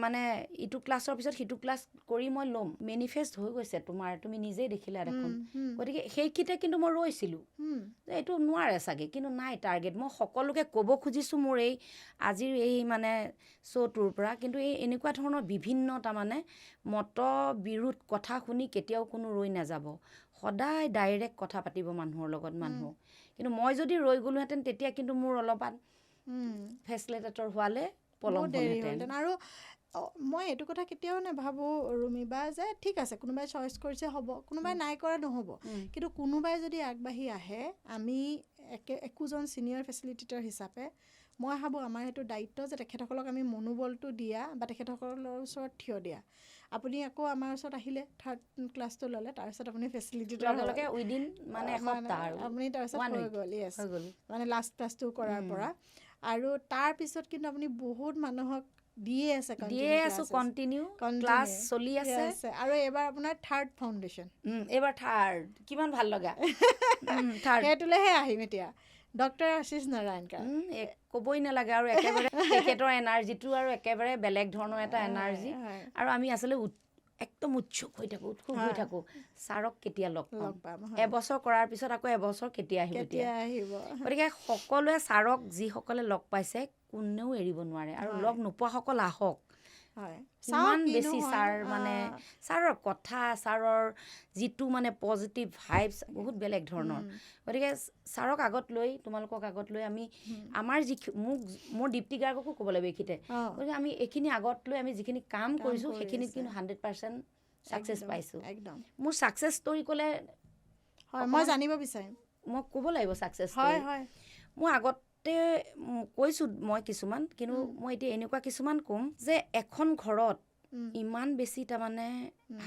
মানে ইটো ক্লাছৰ পিছত সিটো ক্লাছ কৰি মই ল'ম মেনিফেষ্ট হৈ গৈছে তুমি নিজেই দেখিলা দেখোন গতিকে সেইকেইটা কিন্তু মই ৰৈছিলোঁ যে এইটো নোৱাৰে চাগে কিন্তু নাই টাৰ্গেট মই সকলোকে ক'ব খুজিছোঁ মোৰ আজিৰ মানে শ্ব'টোৰ পৰা কিন্তু এনেকুৱা ধৰণৰ বিভিন্ন তাৰমানে মতবিৰোধ কথা শুনি কেতিয়াও কোনো ৰৈ নাযাব সদায় ডাইৰেক্ট কথা পাতিব মানুহৰ লগত মানুহ কিন্তু মই যদি ৰৈ গ'লোহেঁতেন তেতিয়া কিন্তু মোৰ অলপমান ফেচিলিটেটৰ হোৱালে পলম হ'লহেঁতেন আৰু মই এইটো কথা কেতিয়াও নাভাবোঁ ৰুমিবা যে ঠিক আছে কোনোবাই চইচ কৰিছে হ'ব কোনোবাই নাই কৰা নহ'ব কিন্তু কোনোবাই যদি আগবাঢ়ি আহে আমি একোজন ছিনিয়ৰ ফেচিলিটেটৰ হিচাপে মই ভাবোঁ আমাৰ সেইটো দায়িত্ব যে তেখেতসকলক আমি মনোবলটো দিয়া বা তেখেতসকলৰ ওচৰত থিয় দিয়া আপুনি আকৌ আমাৰ ওচৰত আহিলে 3rd ক্লাছটো ল'লে তাৰপিছত আপুনি ফেচিলিটেটৰ উইদিন মানে এসপ্তাহ আপুনি তাৰপিছত হৈ গ'ল মানে লাষ্ট ক্লাছটো কৰাৰ পৰা আৰু তাৰপিছত কিন্তু আপুনি বহুত মানুহক দিয়ে আছো কণ্টিনিউ ক্লাছ চলি আছে আৰু এইবাৰ আপোনাৰ 3rd ফাউণ্ডেশ্যন এইবাৰ 3rd কিমান ভাল লগা সেইটোলৈহে আহিম এতিয়া ডক্টৰ আশিষ নাৰায়ণকাৰ ক'বই নালাগে আৰু একেবাৰে তেখেতৰ এনাৰ্জিটো আৰু একেবাৰে বেলেগ ধৰণৰ এটা এনাৰ্জি আৰু আমি আচলতে একদম উৎসুক হৈ থাকোঁ উৎসুক হৈ থাকোঁ ছাৰক কেতিয়া লগ পাম এবছৰ কৰাৰ পিছত আকৌ এবছৰ কেতিয়া আহিব গতিকে সকলোৱে ছাৰক যিসকলে লগ পাইছে কোনেও এৰিব নোৱাৰে আৰু লগ নোপোৱাসকল আহক ইমান বেছি ছাৰ মানে ছাৰৰ কথা ছাৰৰ যিটো মানে পজিটিভ ভাইবছ বহুত বেলেগ ধৰণৰ গতিকে ছাৰক আগত লৈ তোমালোকক আগত লৈ আমি আমাৰ মোৰ দীপ্তি গাৰ্গকো ক'ব লাগিব এইখিনিতে গতিকে আমি এইখিনি আগত লৈ আমি যিখিনি কাম কৰিছোঁ সেইখিনিত কিন্তু 100% ছাকচেছ পাইছোঁ মোৰ ছাকচেছ ষ্টৰি ক'লে মই জানিব বিচাৰিম মই ক'ব লাগিব ছাকচেছ মই আগত কৈছোঁ মই কিছুমান কিন্তু মই এতিয়া এনেকুৱা কিছুমান ক'ম যে এখন ঘৰত ইমান বেছি তাৰমানে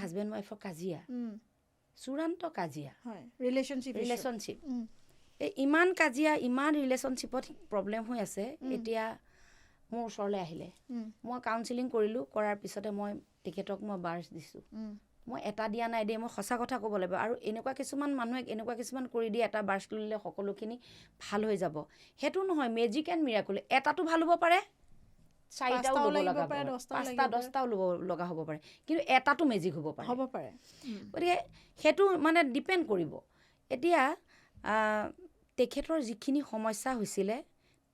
হাজবেণ্ড ৱাইফৰ কাজিয়া চূড়ান্ত কাজিয়া ৰিলেশ্যনশ্বিপ ইমান কাজিয়া ইমান ৰিলেশ্যনশ্বিপত প্ৰব্লেম হৈ আছে এতিয়া মোৰ ওচৰলৈ আহিলে মই কাউন্সিলিং কৰিলোঁ কৰাৰ পিছতে মই তেখেতক মই বাৰ্ছ দিছোঁ মই এটা দিয়া নাই দেই মই সঁচা কথা ক'ব লাগিব আৰু এনেকুৱা কিছুমান মানুহে এনেকুৱা কিছুমান কৰি দিয়ে এটা বাৰ্ছ ল'লে সকলোখিনি ভাল হৈ যাব সেইটো নহয় মেজিক এণ্ড মিৰাকুল এটাটো ভাল হ'ব পাৰে 4টাও ল'ব লগা পাৰে 5টা 10টাও ল'ব লগা হ'ব পাৰে কিন্তু এটাটো মেজিক হ'ব পাৰে গতিকে সেইটো মানে ডিপেণ্ড কৰিব এতিয়া তেখেতৰ যিখিনি সমস্যা হৈছিলে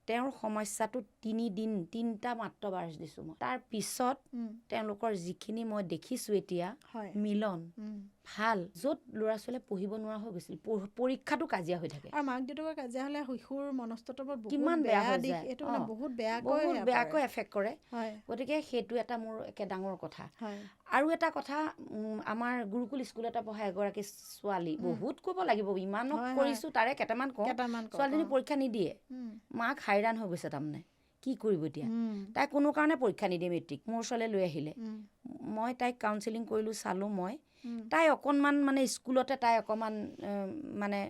তেওঁৰ সমস্যাটো 3টা মাত্ৰ বাৰ্ছ দিছোঁ মই তাৰ পিছত তেওঁলোকৰ যিখিনি মই দেখিছোঁ এতিয়া মিলন ভাল য'ত ল'ৰা ছোৱালীয়ে পঢ়িব নোৱাৰা হৈ গৈছিল পৰীক্ষাটো কাজিয়া হৈ থাকে আৰু মাক দেউতাকৰ কাজিয়া হ'লে শিশুৰ মনস্তত্ববোৰ কিমান বেয়া হৈ যায় এইটো মানে বহুত বেয়াকৈ এফেক্ট কৰে গতিকে সেইটো এটা মোৰ একে ডাঙৰ কথা আৰু এটা কথা আমাৰ গুৰুকুল স্কুল এটা পঢ়া এগৰাকী ছোৱালী বহুত ক'ব লাগিব ইমানক কৰিছোঁ তাৰে কেইটামান কওঁ ছোৱালীজনী পৰীক্ষা নিদিয়ে মাক হাইৰাণ হৈ গৈছে তাৰমানে কি কৰিব এতিয়া তাই কোনো কাৰণে পৰীক্ষা নিদিয়ে মেট্ৰিক মোৰ ওচৰলৈ লৈ আহিলে মই তাইক কাউন্সিলিং কৰিলোঁ চালোঁ মই তাই অকণমান মানে স্কুলতে তাই অকণমান মানে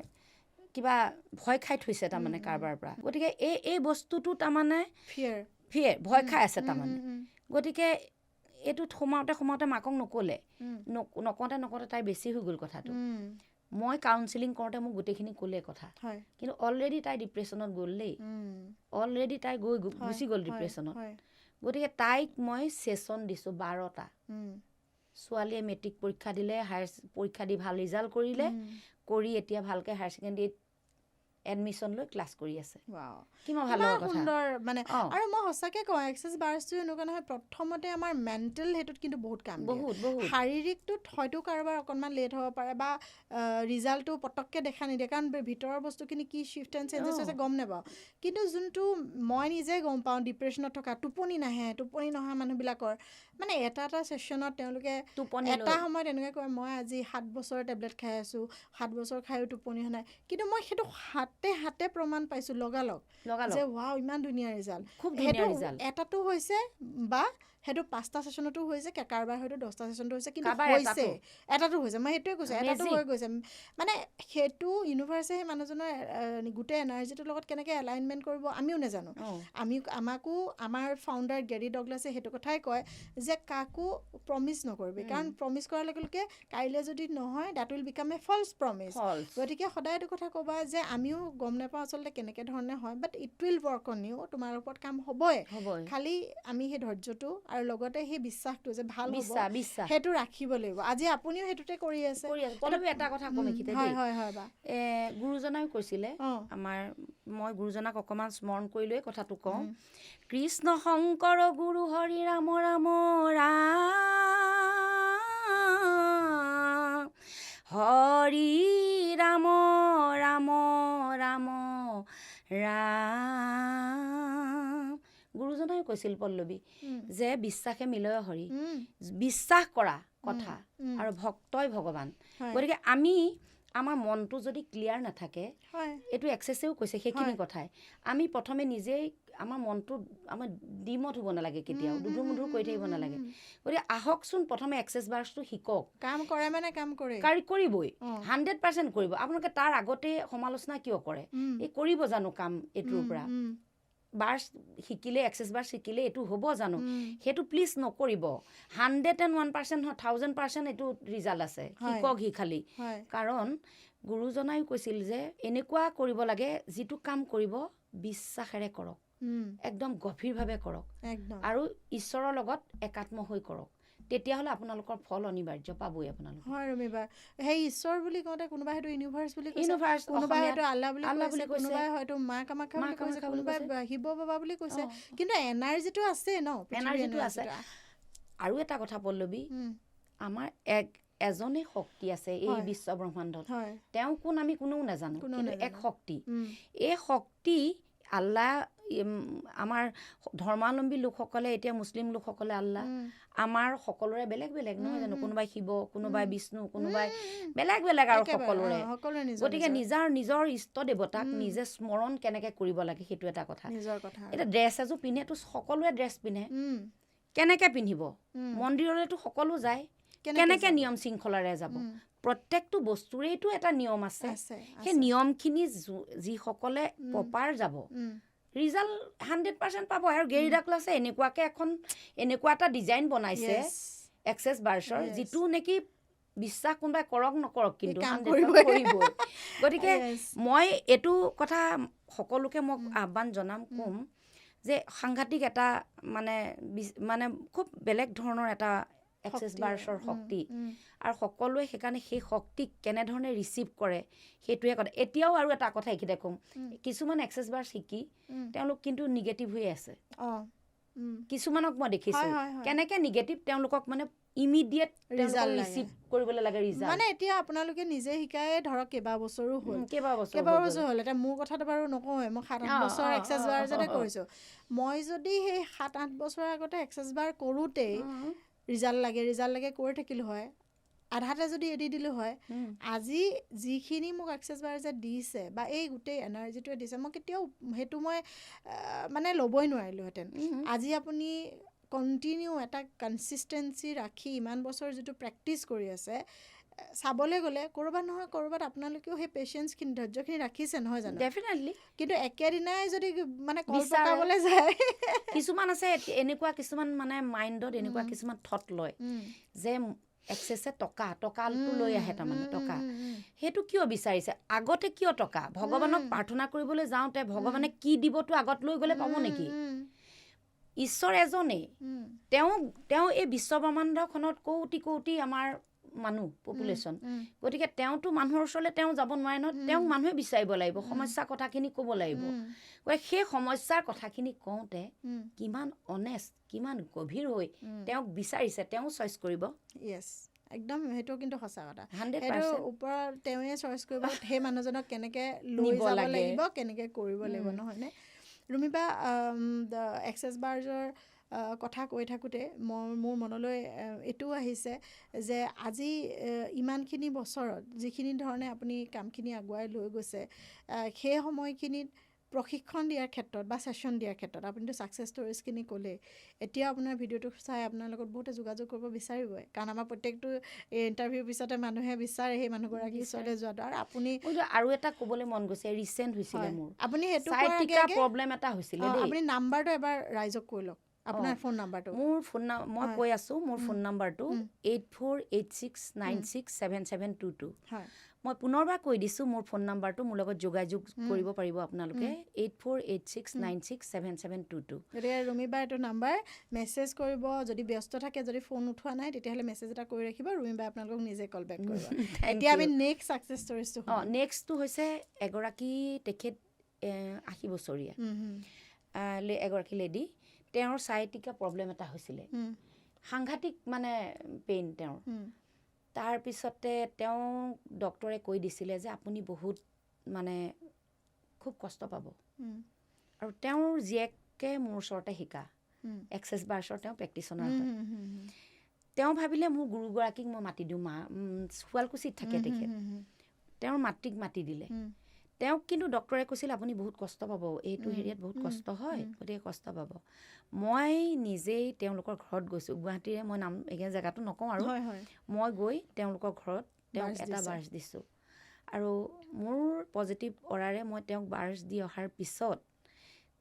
কিবা ভয় খাই থৈছে তাৰমানে কাৰোবাৰ পৰা গতিকে এই বস্তুটো তাৰমানে ফিয়েৰ ভয় খাই আছে তাৰমানে গতিকে এইটোত সোমাওঁতে মাকক নকওঁতে তাই বেছি হৈ গ'ল কথাটো মই কাউন্সিলিং কৰোঁতে মোক গোটেইখিনি ক'লে কথা কিন্তু অলৰেডি তাই ডিপ্ৰেশ্যনত গ'ল দেই অলৰেডি তাই গুচি গ'ল ডিপ্ৰেশ্যনত গতিকে তাইক মই ছেশ্যন দিছোঁ 12টা ছোৱালীয়ে মেট্ৰিক পৰীক্ষা দিলে পৰীক্ষা দি ভাল ৰিজাল্ট কৰিলে কৰি এতিয়া ভালকৈ হায়াৰ ছেকেণ্ডেৰীত এডমিশ্যন লৈ ক্লাছ কৰি আছে কিমান ভাল লগা কথা সুন্দৰ মানে আৰু মই সঁচাকৈ কওঁ এক্সেছ বাৰ্ছটো এনেকুৱা নহয় প্ৰথমতে আমাৰ মেণ্টেল সেইটোত কিন্তু বহুত কাম বহুত শাৰীৰিকটোত হয়তো কাৰোবাৰ অকণমান লেট হ'ব পাৰে বা ৰিজাল্টটো পটককৈ দেখা নিদিয়ে কাৰণ ভিতৰৰ বস্তুখিনি কি শ্বিফ্ট এণ্ড চেঞ্জেছ হৈছে গম নাপাওঁ কিন্তু যোনটো মই নিজে গম পাওঁ ডিপ্ৰেশ্যনত থকা টোপনি নহা মানুহবিলাকৰ মানে এটা ছেশ্যনত তেওঁলোকে এটা সময়ত এনেকৈ কয় মই আজি 7 বছৰৰ টেবলেট খাই আছোঁ 7 বছৰ খায়ো টোপনি হোৱা নাই কিন্তু মই সেইটো হাতে প্ৰমাণ পাইছোঁ লগালগ যে ৱাও ইমান ধুনীয়া ৰিজাল্ট এটাটো হৈছে বা সেইটো 5টা ছেশ্যনতো হৈছে কাৰোবাৰ হয়তো 10টা ছেশ্যনতো হৈছে কিন্তু হৈছে এটাটো হৈছে মই সেইটোৱে কৈছোঁ এটাটো হৈ গৈছে মানে সেইটো ইউনিভাৰ্ছে সেই মানুহজনৰ গোটেই এনাৰ্জিটোৰ লগত কেনেকৈ এলাইনমেণ্ট কৰিব আমিও নাজানো আমাকো আমাৰ ফাউণ্ডাৰ গেৰী ডগলাছে সেইটো কথাই কয় যে কাকো প্ৰমিছ নকৰিবি কাৰণ প্ৰমিছ কৰাৰ লগে লগে কাইলৈ যদি নহয় that will become a false promise গতিকে সদায় এইটো কথা ক'বা যে আমিও গম নাপাওঁ আচলতে কেনেকৈ ধৰণে হয় but it will work on you তোমাৰ ওপৰত কাম হ'বই খালি আমি সেই ধৈৰ্যটো আৰু লগতে সেই বিশ্বাসটো যে ভাল হ'ব সেইটো ৰাখিব লাগিব আজি আপুনিও সেইটোতে কৰি আছে এটা কথা কম গুৰুজনাই কৈছিলে আমাৰ মই গুৰুজনাক অকণমান স্মৰণ কৰিলৈ কথাটো কওঁ কৃষ্ণ শংকৰ গুৰু হৰি ৰাম ৰাম ৰাম হৰি ৰাম ৰাম ৰাম ৰাম গুৰুজনাই কৈছিল পল্লৱী যে বিশ্বাসে মিলয় হৰি বিশ্বাস কৰা কথা আৰু ভক্তই ভগৱান গতিকে আমাৰ মনটো যদি ক্লিয়াৰ নাথাকে এইটো এক্সেছেও কৈছে সেইখিনি কথাই আমি প্ৰথমে নিজেই আমাৰ মনটো আমাৰ ডিমত হ'ব নালাগে কেতিয়াও দুধুৰ মুধুৰ কৰি থাকিব নালাগে গতিকে আহকচোন প্ৰথমে এক্সেছ বাৰ্ছটো শিকক কাম কৰে মানে কাম কৰিবই 100% কৰিব আপোনালোকে তাৰ আগতে সমালোচনা কিয় কৰে এই কৰিব জানো কাম এইটোৰ পৰা বাৰ্ছ শিকিলে এক্সেছ বাৰ্ছ শিকিলে এইটো হ'ব জানো সেইটো প্লিজ নকৰিব 101% 1000% এইটো ৰিজাল্ট আছে শিকক খালি কাৰণ গুৰুজনাই কৈছিল যে এনেকুৱা কৰিব লাগে যিটো কাম কৰিব বিশ্বাসেৰে কৰক একদম গভীৰভাৱে কৰক আৰু ঈশ্বৰৰ লগত একাত্ম হৈ কৰক তেতিয়াহ'লে আপোনালোকৰ ফল অনিবাৰ্য পাবই আপোনালোকে হয় ৰমিবা সেই ঈশ্বৰ বুলি কওঁতে কোনোবাই হয়তো ইউনিভাৰ্ছ বুলি কৈছে কোনোবাই হয়তো আল্লাহ বুলি কৈছে কোনোবাই হয়তো মা কামাখ্যা বুলি কৈছে কোনোবাই শিৱ বাবা বুলি কৈছে কিন্তু এনাৰ্জিটো আছে ন এনাৰ্জিটো আছে আৰু এটা কথা পল্লৱী আমাৰ এজনে শক্তি আছে এই বিশ্ব ব্ৰহ্মাণ্ডত তেওঁ কোন আমি কোনেও নাজানো কিন্তু এক শক্তি এই শক্তি আল্লাহ আমাৰ ধৰ্মাৱলম্বী লোকসকলে এতিয়া মুছলিম লোকসকলে আল্লাহ আমাৰ সকলোৰে বেলেগ বেলেগ নহয় জানো কোনোবাই শিৱ কোনোবাই বিষ্ণু কোনোবাই বেলেগ বেলেগ আৰু সকলোৰে গতিকে নিজৰ ইষ্ট দেৱতাক নিজে স্মৰণ কেনেকৈ কৰিব লাগে সেইটো এটা কথা এতিয়া ড্ৰেছ এযোৰ পিন্ধেতো সকলোৱে ড্ৰেছ পিন্ধে কেনেকৈ পিন্ধিব মন্দিৰলৈতো সকলো যায় কেনেকৈ নিয়ম শৃংখলাৰে যাব প্ৰত্যেকটো বস্তুৰেইটো এটা নিয়ম আছে সেই নিয়মখিনি যিসকলে প্ৰপাৰ যাব ৰিজাল্ট 100% পাব আৰু গেৰিডা ক্লাছে এনেকুৱাকৈ এনেকুৱা এটা ডিজাইন বনাইছে এক্সেছ বাৰ্ছৰ যিটো নেকি বিশ্বাস কোনোবাই কৰক নকৰক কিন্তু 100% কৰিবই গতিকে মই এইটো কথা সকলোকে মই আহ্বান জনাম ক'ম যে সাংঘাতিক এটা মানে খুব বেলেগ ধৰণৰ এটা এক্সেছ বাৰ্ছৰ শক্তি আৰু সকলোৱে সেইকাৰণে সেই শক্তিক কেনেধৰণে ৰিচিভ কৰে সেইটোৱে কথা এতিয়াও আৰু এটা কথা এইখিনিতে ক'ম কিছুমান এক্সেছ বাৰ্ছ শিকি তেওঁলোক কিন্তু নিগেটিভ হৈ আছে কিছুমানক মই দেখিছোঁ কেনেকৈ নিগেটিভ তেওঁলোকক মানে ইমিডিয়েট ৰিজাল্ট ৰিচিভ কৰিবলৈ লাগে ৰিজাল্ট মানে এতিয়া আপোনালোকে নিজে শিকাই ধৰক কেইবাবছৰো হ'ল কেইবাবছৰ হ'ল এতিয়া মোৰ কথাটো বাৰু নকওঁৱে মই 7-8 বছৰ এক্সেছ বাৰ যাতে কৰিছোঁ মই যদি সেই 7-8 বছৰৰ আগতে এক্সেছ বাৰ কৰোঁতেই ৰিজাল্ট লাগে কৰি থাকিলোঁ হয় আধাতে যদি এৰি দিলোঁ হয় আজি যিখিনি মোক এক্সেছ বাৰ যে দিছে বা এই গোটেই এনাৰ্জিটোৱে দিছে মই কেতিয়াও সেইটো মই মানে ল'বই নোৱাৰিলোঁহেঁতেন আজি আপুনি কণ্টিনিউ এটা কনচিষ্টেঞ্চি ৰাখি ইমান বছৰ যিটো প্ৰেক্টিচ কৰি আছে চাবলৈ গ'লে ক'ৰবাত নহয় ক'ৰবাত আপোনালোকেও সেই পেচেঞ্চখিনি ধৈৰ্যখিনি ৰাখিছে নহয় জানো ডেফিনেটলি কিন্তু একেদিনাই যদি মানে কল পকাবলৈ যায় কিছুমান আছে এনেকুৱা কিছুমান মানে মাইণ্ডত এনেকুৱা কিছুমান থট লয় যে এক্সেছে টকাটো লৈ আহে তাৰমানে টকা সেইটো কিয় বিচাৰিছে আগতে কিয় টকা ভগৱানক প্ৰাৰ্থনা কৰিবলৈ যাওঁতে ভগৱানে কি দিবতো আগত লৈ গ'লে পাব নেকি ঈশ্বৰ এজনেই তেওঁ এই বিশ্বব্ৰহ্মাণ্ডখনত কৌটি আমাৰ মানুহ পপুলেশ্যন গতিকে তেওঁতো মানুহৰ ওচৰলৈ তেওঁ যাব নোৱাৰে নহয় তেওঁক মানুহে বিচাৰিব লাগিব সমস্যাৰ কথাখিনি ক'ব লাগিব গতিকে সেই সমস্যাৰ কথাখিনি কওঁতে কিমান অনেষ্ট কিমান গভীৰ হৈ তেওঁক বিচাৰিছে তেওঁ চইচ কৰিব য়েছ একদম সেইটো কিন্তু সঁচা কথা সেইটো ওপৰত তেওঁৱে চইচ কৰিব সেই মানুহজনক কেনেকৈ লৈ যাব লাগিব কেনেকৈ কৰিব লাগিব নহয়নে ৰুমিবা এক্সেছ বাৰ্ছৰ কথা কৈ থাকোঁতে মোৰ মনলৈ এইটোও আহিছে যে আজি ইমানখিনি বছৰত যিখিনি ধৰণে আপুনি কামখিনি আগুৱাই লৈ গৈছে সেই সময়খিনিত প্ৰশিক্ষণ দিয়াৰ ক্ষেত্ৰত বা ছেশ্যন দিয়াৰ ক্ষেত্ৰত আপুনিতো ছাকচেছ ষ্টৰিজখিনি ক'লে এতিয়া আপোনাৰ ভিডিঅ'টো চাই আপোনাৰ লগত বহুতে যোগাযোগ কৰিব বিচাৰিবই কাৰণ আমাৰ প্ৰত্যেকটো ইণ্টাৰভিউৰ পিছতে মানুহে বিচাৰে সেই মানুহগৰাকীৰ ওচৰলৈ যোৱাটো আৰু আপুনি আৰু এটা ক'বলৈ মন গৈছে ৰিচেণ্ট হৈছিলে মোৰ আপুনি সেইটো প্ৰব্লেম এটা হৈছিলে আপুনি নাম্বাৰটো এবাৰ ৰাইজক কৈ লওক আপোনাৰ ফোন নাম্বাৰটো মোৰ মই কৈ আছোঁ মোৰ ফোন নাম্বাৰটো 8486967722 হয় মই পুনৰবাৰ কৈ দিছোঁ মোৰ ফোন নাম্বাৰটো মোৰ লগত যোগাযোগ কৰিব পাৰিব আপোনালোকে 8486967722 গতিকে ৰুমিবা এইটো নাম্বাৰ মেছেজ কৰিব যদি ব্যস্ত থাকে যদি ফোন উঠোৱা নাই তেতিয়াহ'লে মেছেজ এটা কৰি ৰাখিব ৰুমিবা আপোনালোকক নিজে কল বেক কৰিব এতিয়া আমি নেক্সট ছাকচেছ ষ্টৰিজটো নেক্সটটো হৈছে এগৰাকী তেখেত 80 বছৰীয়া এগৰাকী লেডি তেওঁৰ চাইটিকা প্ৰব্লেম এটা হৈছিলে সাংঘাতিক মানে পেইন তেওঁৰ তাৰপিছতে তেওঁ ডক্টৰে কৈ দিছিলে যে আপুনি বহুত মানে খুব কষ্ট পাব আৰু তেওঁৰ জীয়েকে মোৰ ওচৰতে শিকা এক্সেছ বাৰ্ছৰ তেওঁ প্ৰেক্টিচনাৰ হয় তেওঁ ভাবিলে মোৰ গুৰুগৰাকীক মই মাতি দিওঁ শুৱালকুছিত থাকে তেখেত তেওঁৰ মাতৃক মাতি দিলে তেওঁক কিন্তু ডক্টৰে কৈছিল আপুনি বহুত কষ্ট পাব এইটো হেৰিয়াত বহুত কষ্ট হয় গতিকে কষ্ট পাব মই নিজেই তেওঁলোকৰ ঘৰত গৈছোঁ গুৱাহাটীৰে মই নাম এই জেগাটো নকওঁ আৰু মই গৈ তেওঁলোকৰ ঘৰত তেওঁক এটা বাৰ্ছ দিছোঁ আৰু মোৰ পজিটিভ অৰাৰে মই তেওঁক বাৰ্ছ দি অহাৰ পিছত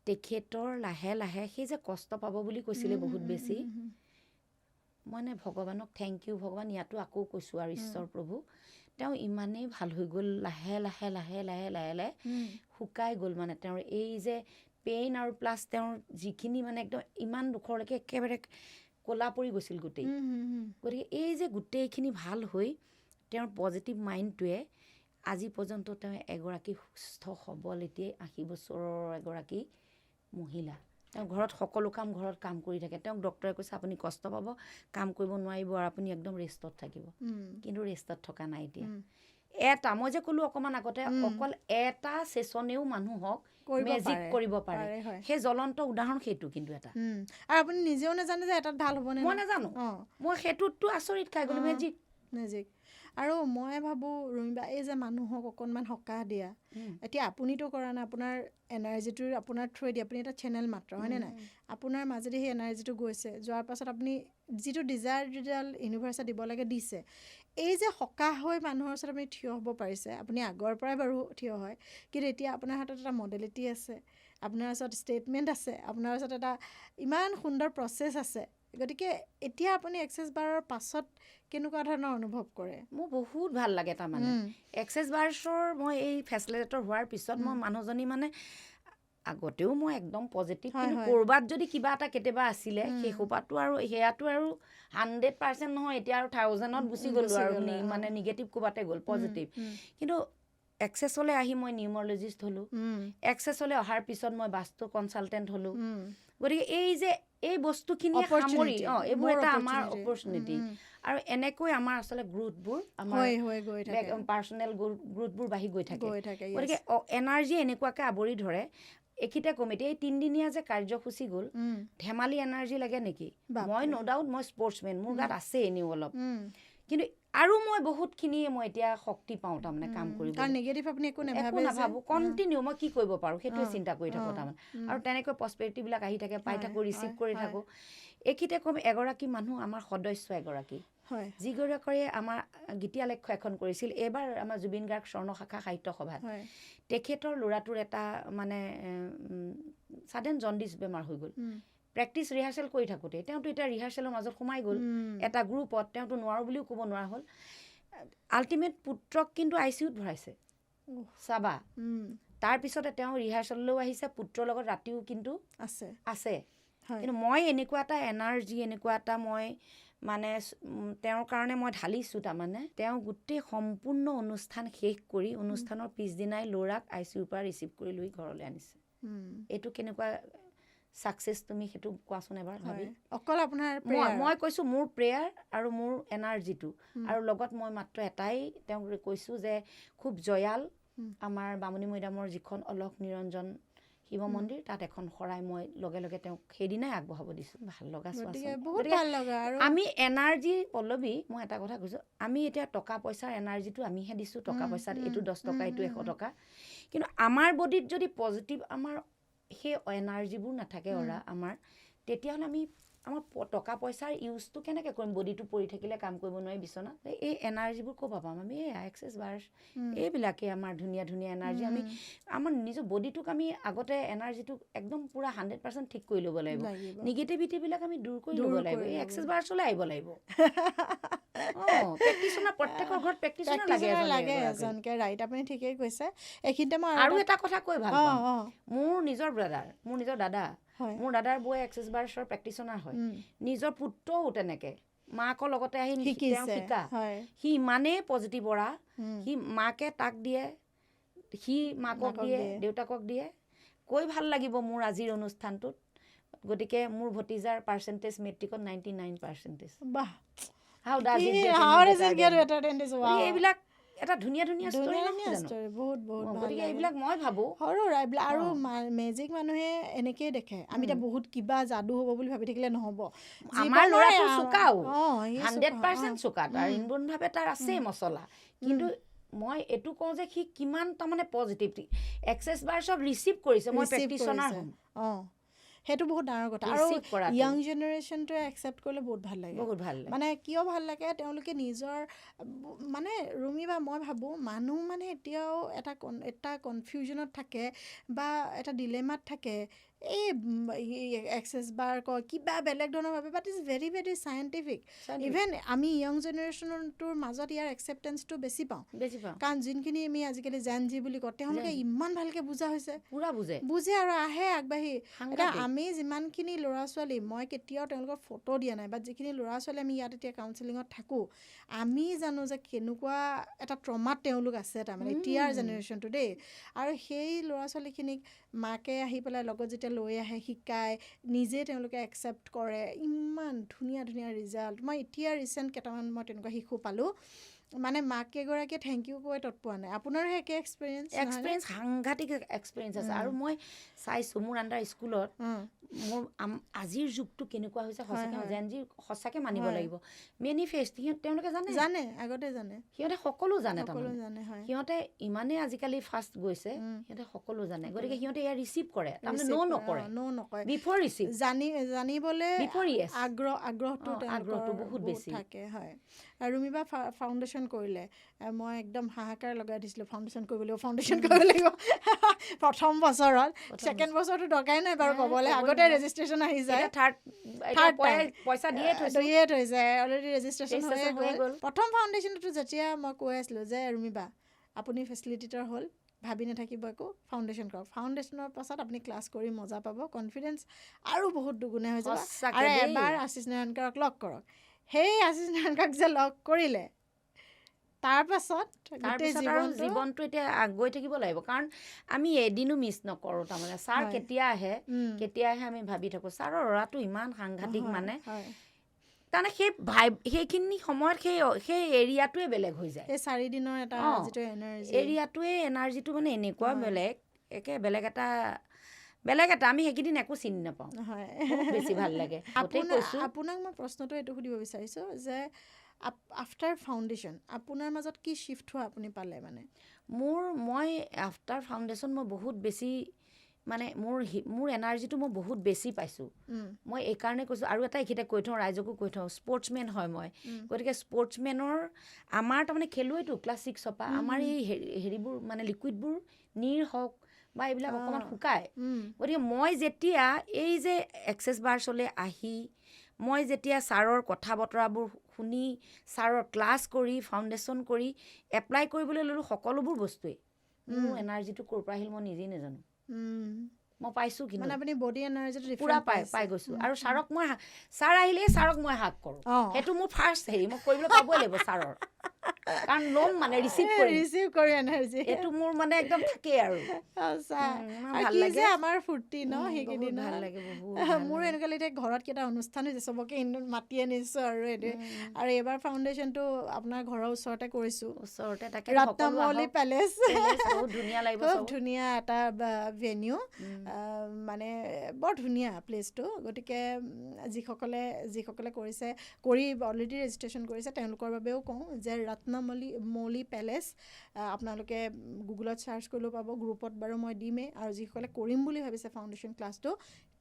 তেখেতৰ লাহে লাহে সেই যে কষ্ট পাব বুলি কৈছিলে বহুত বেছি মই ভগৱানক থেংক ইউ ভগৱান ইয়াতো আকৌ কৈছোঁ আৰু ঈশ্বৰ প্ৰভু তেওঁ ইমানেই ভাল হৈ গ'ল লাহে লাহে লাহে লাহে লাহে লাহে শুকাই গ'ল মানে তেওঁৰ এই যে পেইন আৰু প্লাছ তেওঁৰ যিখিনি মানে একদম ইমান দুখৰলৈকে একেবাৰে ক'লা পৰি গৈছিল গোটেই গতিকে এই যে গোটেইখিনি ভাল হৈ তেওঁৰ পজিটিভ মাইণ্ডটোৱে আজি পৰ্যন্ত তেওঁ এগৰাকী সুস্থ সবল এতিয়াই 80 বছৰৰ এগৰাকী মহিলা তেওঁ ঘৰত সকলো ঘৰত কাম কৰি থাকে তেওঁক ডক্টৰে কৈছে আপুনি কষ্ট পাব কাম কৰিব নোৱাৰিব আৰু আপুনি একদম ৰেষ্টত থাকিব কিন্তু ৰেষ্টত থকা নাই এতিয়া এটা মই যে ক'লোঁ অকণমান আগতে অকল এটা ছেশ্যনেও মানুহক মেজিক কৰিব পাৰে সেই জ্বলন্ত উদাহৰণ সেইটো কিন্তু এটা আৰু আপুনি নিজেও নাজানে যে এটাত ভাল হ'বনে মই নাজানো মই সেইটোতো আচৰিত খাই গ'লোঁ মেজিক আৰু মই ভাবোঁ ৰুমিবা এই যে মানুহক অকণমান সকাহ দিয়া এতিয়া আপুনিতো কৰা নাই আপোনাৰ এনাৰ্জিটো আপোনাৰ থ্ৰুৱেদি আপুনি এটা চেনেল মাত্ৰ হয়নে নাই আপোনাৰ মাজেদি সেই এনাৰ্জিটো গৈছে যোৱাৰ পাছত আপুনি যিটো ডিজায়াৰ ৰিজাল্ট ইউনিভাৰ্ছে দিব লাগে দিছে এই যে সকাহ হৈ মানুহৰ ওচৰত আপুনি থিয় হ'ব পাৰিছে, আপুনি আগৰ পৰাই বাৰু থিয় হয়, কিন্তু এতিয়া আপোনাৰ হাতত এটা মডেলিটি আছে, আপোনাৰ ওচৰত ষ্টেটমেণ্ট আছে, আপোনাৰ ওচৰত এটা ইমান সুন্দৰ প্ৰচেছ আছে। গতিকে এতিয়া আপুনি এক্সেছ বাৰৰ পাছত কেনেকুৱা ধৰণৰ অনুভৱ কৰে? মোৰ বহুত ভাল লাগে তাৰমানে এক্সেছ বাৰ্ছৰ মই এই ফেচিলিটেটৰ হোৱাৰ পিছত মই মানুহজনী মানে আগতেও মই একদম পজিটিভ, কিন্তু ক'ৰবাত যদি কিবা এটা কেতিয়াবা আছিলে সেই সোপাটো আৰু সেয়াটো আৰু 100% নহয়, এতিয়া আৰু 1000ত গুচি গ'লোঁ আৰু মানে নিগেটিভ ক'ৰবাতে গ'ল, পজিটিভ। কিন্তু এক্সেছলৈ আহি মই নিউমৰলজিষ্ট হ'লোঁ, এক্সেছলৈ অহাৰ পিছত মই বাস্তু কনচালটেণ্ট হ'লোঁ। গতিকে এই যে এই বস্তুখিনিয়ে সামৰি এইবোৰ এটা আমাৰ অপৰচুনিটি, আৰু এনেকৈ আমাৰ আচলতে গ্ৰোথবোৰ আমাৰ পাৰ্চনেল গ্ৰোথবোৰ বাঢ়ি গৈ থাকে। গতিকে এনাৰ্জি এনেকুৱাকৈ আৱৰি ধৰে। এইখিনিতে ক'ম, এতিয়া এই 3 দিনীয়া যে কাৰ্যসূচী গ'ল, ধেমালি এনাৰ্জি লাগে নেকি? মই ন' ডাউট মই স্পৰ্টছমেন, মোৰ গাত আছে এনেও অলপ, কিন্তু আৰু মই বহুতখিনিয়ে মই এতিয়া শক্তি পাওঁ তাৰমানে কাম কৰিব, একো নাভাবোঁ, কণ্টিনিউ মই কি কৰিব পাৰোঁ সেইটোৱে চিন্তা কৰি থাকোঁ তাৰমানে, আৰু তেনেকৈ প্ৰস্পেৰিটিবিলাক আহি থাকে, পাই থাকোঁ, ৰিচিভ কৰি থাকোঁ। এইখিনিতে ক'ম, এগৰাকী মানুহ আমাৰ সদস্য এগৰাকী, যিগৰাকীয়ে আমাৰ গীতিয়া লক্ষ্য এখন কৰিছিল এইবাৰ আমাৰ জুবিন গাৰ্গ স্বৰ্ণ শাখা সাহিত্য সভাত। তেখেতৰ ল'ৰাটোৰ এটা মানে ছাডেন জণ্ডিছ বেমাৰ হৈ গ'ল। প্ৰেক্টিছ ৰিহাৰ্চেল কৰি থাকোঁতে তেওঁতো এতিয়া ৰিহাৰ্চেলৰ মাজত সোমাই গ'ল এটা গ্ৰুপত, তেওঁতো নোৱাৰোঁ বুলিও ক'ব নোৱাৰা হ'ল। আল্টিমেট পুত্ৰক কিন্তু ICUত ভৰাইছে, চাবা। তাৰপিছতে তেওঁ ৰিহাৰ্চেললৈও আহিছে, পুত্ৰৰ লগত ৰাতিও কিন্তু আছে। কিন্তু মই এনেকুৱা এটা এনাৰ্জি, এনেকুৱা এটা মই মানে তেওঁৰ কাৰণে মই ঢালিছোঁ তাৰমানে, তেওঁ গোটেই সম্পূৰ্ণ অনুষ্ঠান শেষ কৰি অনুষ্ঠানৰ পিছদিনাই ল'ৰাক ICUৰ পৰা ৰিচিভ কৰি লৈ ঘৰলৈ আনিছে। এইটো কেনেকুৱা ছাকচেছ, তুমি সেইটো কোৱাচোন এবাৰ ভাবি। অকল আপোনাৰ মই কৈছোঁ মোৰ প্ৰেয়াৰ আৰু মোৰ এনাৰ্জিটো, আৰু লগত মই মাত্ৰ এটাই তেওঁক কৈছোঁ যে খুব জয়াল আমাৰ বামুণী মৈদামৰ যিখন অলখ নিৰঞ্জন শিৱ মন্দিৰ, তাত এখন শৰাই মই লগে লগে তেওঁক সেইদিনাই আগবঢ়াব দিছোঁ। ভাল লগা চোৱাচোন। আমি এনাৰ্জি পল্লৱী, মই এটা কথা কৈছোঁ, আমি এতিয়া টকা পইচাৰ এনাৰ্জিটো আমিহে দিছোঁ, টকা পইচাত এইটো 10 টকা, এইটো 100 টকা, কিন্তু আমাৰ বডিত যদি পজিটিভ আমাৰ সেই এনাৰ্জিবোৰ নাথাকে আমাৰ, তেতিয়াহ'লে আমি আমাৰ টকা পইচাৰ ইউজটো কেনেকৈ কৰিম? বডিটো পৰি থাকিলে কাম কৰিব নোৱাৰি বিচনাত। এই এনাৰ্জিবোৰ ক'ৰ পৰা পাম? আমি এই এক্সেছ বাৰ্ছ এইবিলাকেই আমাৰ ধুনীয়া ধুনীয়া এনাৰ্জি। আমি আমাৰ নিজৰ বডিটোক আমি আগতে এনাৰ্জিটোক একদম পূৰা 100% ঠিক কৰি ল'ব লাগিব, নিগেটিভিটিবিলাক আমি দূৰ কৰি ল'ব লাগিব, এই এক্সেছ বাৰ্ছলৈ আহিব লাগিব। প্ৰেক্টিচনাৰ, প্ৰত্যেকৰ ঘৰত প্ৰেক্টিচনাৰ লাগে এজনকে। ৰাইট, আপুনি ঠিকেই কৈছে। এইখিনিতে মই আৰু এটা কথা কৈ ভাল পাওঁ, মোৰ নিজৰ দাদা, মোৰ দাদাৰ বৌয়ে এক্সেছ বাৰ্ছৰ প্ৰেক্টিচনাৰ হয়, নিজৰ পুত্ৰও তেনেকৈ মাকৰ লগতে আহি তেওঁ শিকা। সি ইমানেই পজিটিভ অৰা, সি মাকে তাক দিয়ে, সি মাকক দিয়ে, দেউতাকক দিয়ে। কৈ ভাল লাগিব মোৰ আজিৰ অনুষ্ঠানটোত। গতিকে মোৰ ভতিজাৰ পাৰ্চেণ্টেজ মেট্ৰিকত 99%। এইবিলাক এটা ধুনীয়া ধুনীয়া ষ্টৰী, গতিকে এইবিলাক মই ভাবোঁ সৰু আৰু মেজিক মানুহে এনেকেই দেখে। আমি এতিয়া বহুত কিবা যাদু হ'ব বুলি ভাবি থাকিলে নহ'ব। আমাৰ ল'ৰাটো চোকাও, 100% চোকা, তাৰ ইনবৰ্ণভাৱে তাৰ আছেই মছলা, কিন্তু মই এইটো কওঁ যে সি কিমান তাৰমানে পজিটিভ, এক্সেছ বাৰ্ছক ৰিচিভ কৰিছে, মই প্ৰেক্টিচনাৰ হ'ম। সেইটো বহুত ডাঙৰ কথা, আৰু য়াং জেনেৰেশ্যনটোৱে একচেপ্ট কৰিলে বহুত ভাল লাগে। মানে কিয় ভাল লাগে? তেওঁলোকে নিজৰ মানে ৰুমি বা মই ভাবোঁ মানুহ মানে এতিয়াও এটা কনফিউজনত থাকে বা এটা ডিলেমাত থাকে। এই এক্সেছ বাৰ কয় কিবা বেলেগ ধৰণৰ ভাবে, but is very very scientific. Even আমি য়াং জেনেৰেশ্যনটোৰ মাজত ইয়াৰ একচেপ্টেঞ্চটো বেছি পাওঁ, কাৰণ যোনখিনি আমি আজিকালি জেনজি বুলি কওঁ, তেওঁলোকে ইমান ভালকৈ বুজা হৈছে, বুজে আৰু আহে আগবাঢ়ি। এতিয়া আমি যিমানখিনি ল'ৰা ছোৱালী, মই কেতিয়াও তেওঁলোকৰ ফটো দিয়া নাই, বাট যিখিনি ল'ৰা ছোৱালী আমি ইয়াত এতিয়া কাউন্সেলিঙত থাকোঁ, আমি জানো যে কেনেকুৱা এটা ট্ৰমাত তেওঁলোক আছে তাৰমানে এতিয়াৰ জেনেৰেশ্যনটো দেই। আৰু সেই ল'ৰা ছোৱালীখিনিক মাকে আহি পেলাই লগত যেতিয়া লৈ আহে, শিকায়, নিজে তেওঁলোকে একচেপ্ট কৰে, ইমান ধুনীয়া ধুনীয়া ৰিজাল্ট। মই এতিয়া ৰিচেণ্ট কেইটামান মই তেনেকুৱা শিশু পালোঁ, মানে মাক কেইগৰাকীয়ে থেংক ইউ কৈ তৎপোৱা নাই আপোনাৰো একে এক্সপিৰিয়েঞ্চ সাংঘাতিক এক্সপিৰিয়েঞ্চ আছে আৰু মই চাইছোঁ মোৰ আণ্ডাৰ স্কুলত মোৰ আজিৰ যুগটো কেনেকুৱা হৈছে সঁচাকৈ জেনজি সঁচাকৈ মানিব লাগিব মেনিফেষ্ট তেওঁলোকে জানে আগতে জানে সিহঁতে সকলো জানে সিহঁতে ইমানেই আজিকালি ফাষ্ট গৈছে সিহঁতে সকলো জানে গতিকে সিহঁতে এয়া ৰিচিভ কৰে তাৰমানে নকৰে বিফৰ ৰিচিভ জানিবলৈ আগ্ৰহটো বহুত বেছি থাকে হয় ৰুমিবা ফাউণ্ডেশ্যন কৰিলে মই একদম হাহাকাৰ লগাই দিছিলোঁ ফাউণ্ডেশ্যন কৰিব লাগিব প্ৰথম বছৰত ছেকেণ্ড বছৰটো দৰকাৰী নাই বাৰু ক'বলৈ আগতে ৰেজিষ্ট্ৰেশ্যন আহি যায় পইচা দিয়ে থৈছে অলৰেডি ৰেজিষ্ট্ৰেশ্যন হৈ গ'ল প্ৰথম ফাউণ্ডেশ্যনটো যেতিয়া মই কৈ আছিলোঁ যে ৰুমিবা আপুনি ফেচিলিটেটৰ হ'ল ভাবি নাথাকিব একো ফাউণ্ডেশ্যন কৰক ফাউণ্ডেশ্যনৰ পাছত আপুনি ক্লাছ কৰি মজা পাব কনফিডেঞ্চ আৰু বহুত দুগুণে হৈ যাব আৰু এবাৰ আশিষ নাৰায়ণকাৰক লগ কৰক সেই আশিষ নাৰায়ণকাৰক যে লগ কৰিলে তাৰপাছত জীৱনটো এতিয়া গৈ থাকিব লাগিব কাৰণ আমি এদিনো মিছ নকৰোঁ তাৰমানে ছাৰ কেতিয়া আহে আমি ভাবি থাকোঁ ছাৰৰ ল'ৰাটো ইমান সাংঘাতিক মানে তাৰমানে সেইখিনি সময়ত সেই এৰিয়াটোৱে বেলেগ হৈ যায় এই 4 দিনৰ এটা যিটো এনাৰ্জি এৰিয়াটোৱে এনাৰ্জিটো মানে এনেকুৱা বেলেগ এটা আমি সেইকেইদিন একো চিনি নাপাওঁ বেছি ভাল লাগে আপোনাক মই প্ৰশ্নটো এইটো সুধিব বিচাৰিছোঁ যে আফটাৰ ফাউণ্ডেশ্যন আপোনাৰ মাজত কি শ্বিফ্ট হোৱা আপুনি পালে মানে মই আফটাৰ ফাউণ্ডেশ্যন মই বহুত বেছি মানে মোৰ এনাৰ্জিটো মই বহুত বেছি পাইছোঁ মই এইকাৰণে কৈছোঁ আৰু এটা এইখিনিতে কৈ থওঁ ৰাইজকো কৈ থওঁ স্পৰ্টছমেন হয় মই গতিকে স্পৰ্টছমেনৰ আমাৰ তাৰমানে খেলুৱৈটো ক্লাছ 6ৰ পৰা আমাৰ এই হেৰিবোৰ মানে লিকুইডবোৰ নীৰ হওক বা এইবিলাক অকণমান শুকায় গতিকে মই যেতিয়া এই যে এক্সেছ বাৰ্ছলৈ আহি মই যেতিয়া ছাৰৰ কথা বতৰাবোৰ শুনি ছাৰৰ ক্লাছ কৰি ফাউণ্ডেশ্যন কৰি এপ্লাই কৰিবলৈ ল'লোঁ সকলোবোৰ বস্তুৱেই মোৰ এনাৰ্জিটো ক'ৰ পৰা আহিল মই নিজেই নাজানো মই পাইছোঁ কিন্তু আপুনি বডি এনাৰ্জিটো পুৰা পাই গৈছোঁ আৰু ছাৰক মই ছাৰ আহিলেই ছাৰক মই হাক কৰোঁ সেইটো মোৰ ফাৰ্ষ্ট হেৰি মই কৰিবলৈ পাবই লাগিব ছাৰৰ কাৰণ ল'ম মানে ৰিচিভ কৰি এনাৰ্জি এইটো মোৰ মানে একদম থাকেই আৰু ভাল লাগে আমাৰ ফূৰ্তি ন সেইকেইদিন ভাল লাগে মোৰ এনেকুৱা এতিয়া ঘৰত কেইটা অনুষ্ঠান হৈছে চবকে মাতি আনিছোঁ আৰু এইবাৰ ফাউণ্ডেশ্যনটো আপোনাৰ ঘৰৰ ওচৰতে কৰিছোঁ তাকে ৰত্নমৌলি পেলেচ ধুনীয়া লাগিব খুব ধুনীয়া এটা ভেনিউ মানে বৰ ধুনীয়া প্লেচটো গতিকে যিসকলে কৰিছে অলৰেডি ৰেজিষ্ট্ৰেশ্যন কৰিছে তেওঁলোকৰ বাবেও কওঁ যে ৰত্নমৌলি পেলেচ আপোনালোকে গুগলত চাৰ্চ কৰিলেও পাব গ্ৰুপত বাৰু মই দিমেই আৰু যিসকলে কৰিম বুলি ভাবিছে ফাউণ্ডেশ্যন ক্লাছটো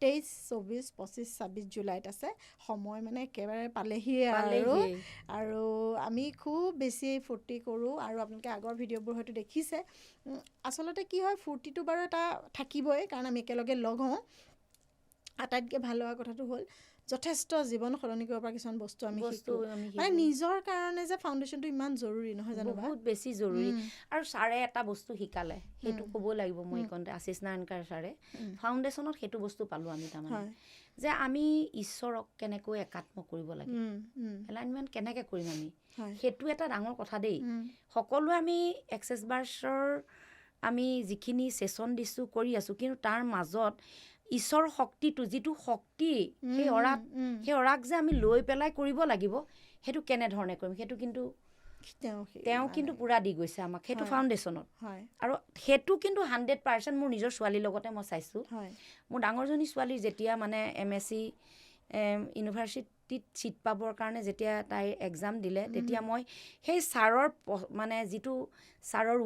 23, 24, 25, 26 জুলাইত আছে সময় মানে একেবাৰে পালেহিয়ে আৰু আমি খুব বেছি ফূৰ্তি কৰোঁ আৰু আপোনালোকে আগৰ ভিডিঅ'বোৰ হয়তো দেখিছে আচলতে কি হয় ফূৰ্তিটো বাৰু এটা থাকিবই কাৰণ আমি একেলগে লগ হওঁ আটাইতকৈ ভাল লগা কথাটো হ'ল যথেষ্ট জীৱন সলনি কৰিব পৰা কিছুমান বস্তু আমি শিকোঁ মানে নিজৰ কাৰণে যে ফাউণ্ডেশ্যনটো ইমান জৰুৰী নহয় জানো বহুত বেছি জৰুৰী আৰু ছাৰে এটা বস্তু শিকালে সেইটো ক'ব লাগিব মই এইকণতে আশিষ নাৰায়ণকাৰ ছাৰে ফাউণ্ডেশ্যনত সেইটো বস্তু পালোঁ আমি তাৰমানে যে আমি ঈশ্বৰক কেনেকৈ একাত্ম কৰিব লাগে এলাইনমেণ্ট কেনেকৈ কৰিম আমি সেইটো এটা ডাঙৰ কথা দেই সকলোৱে আমি এক্সেছ বাৰ্ছৰ আমি যিখিনি ছেশ্যন দিছোঁ কৰি আছোঁ কিন্তু তাৰ মাজত ঈশ্বৰৰ শক্তিটো যিটো শক্তি সেই অৰাক যে আমি লৈ পেলাই কৰিব লাগিব সেইটো কেনেধৰণে কৰিম সেইটো কিন্তু তেওঁ কিন্তু পূৰা দি গৈছে আমাক সেইটো ফাউণ্ডেশ্যনত আৰু সেইটো কিন্তু 100% মোৰ নিজৰ ছোৱালীৰ লগতে মই চাইছোঁ মোৰ ডাঙৰজনী ছোৱালীৰ যেতিয়া মানে MSc ইউনিভাৰ্চিটিত ছিট পাবৰ কাৰণে যেতিয়া তাই এক্সাম দিলে তেতিয়া মই সেই ছাৰৰ মানে যিটো ছাৰৰ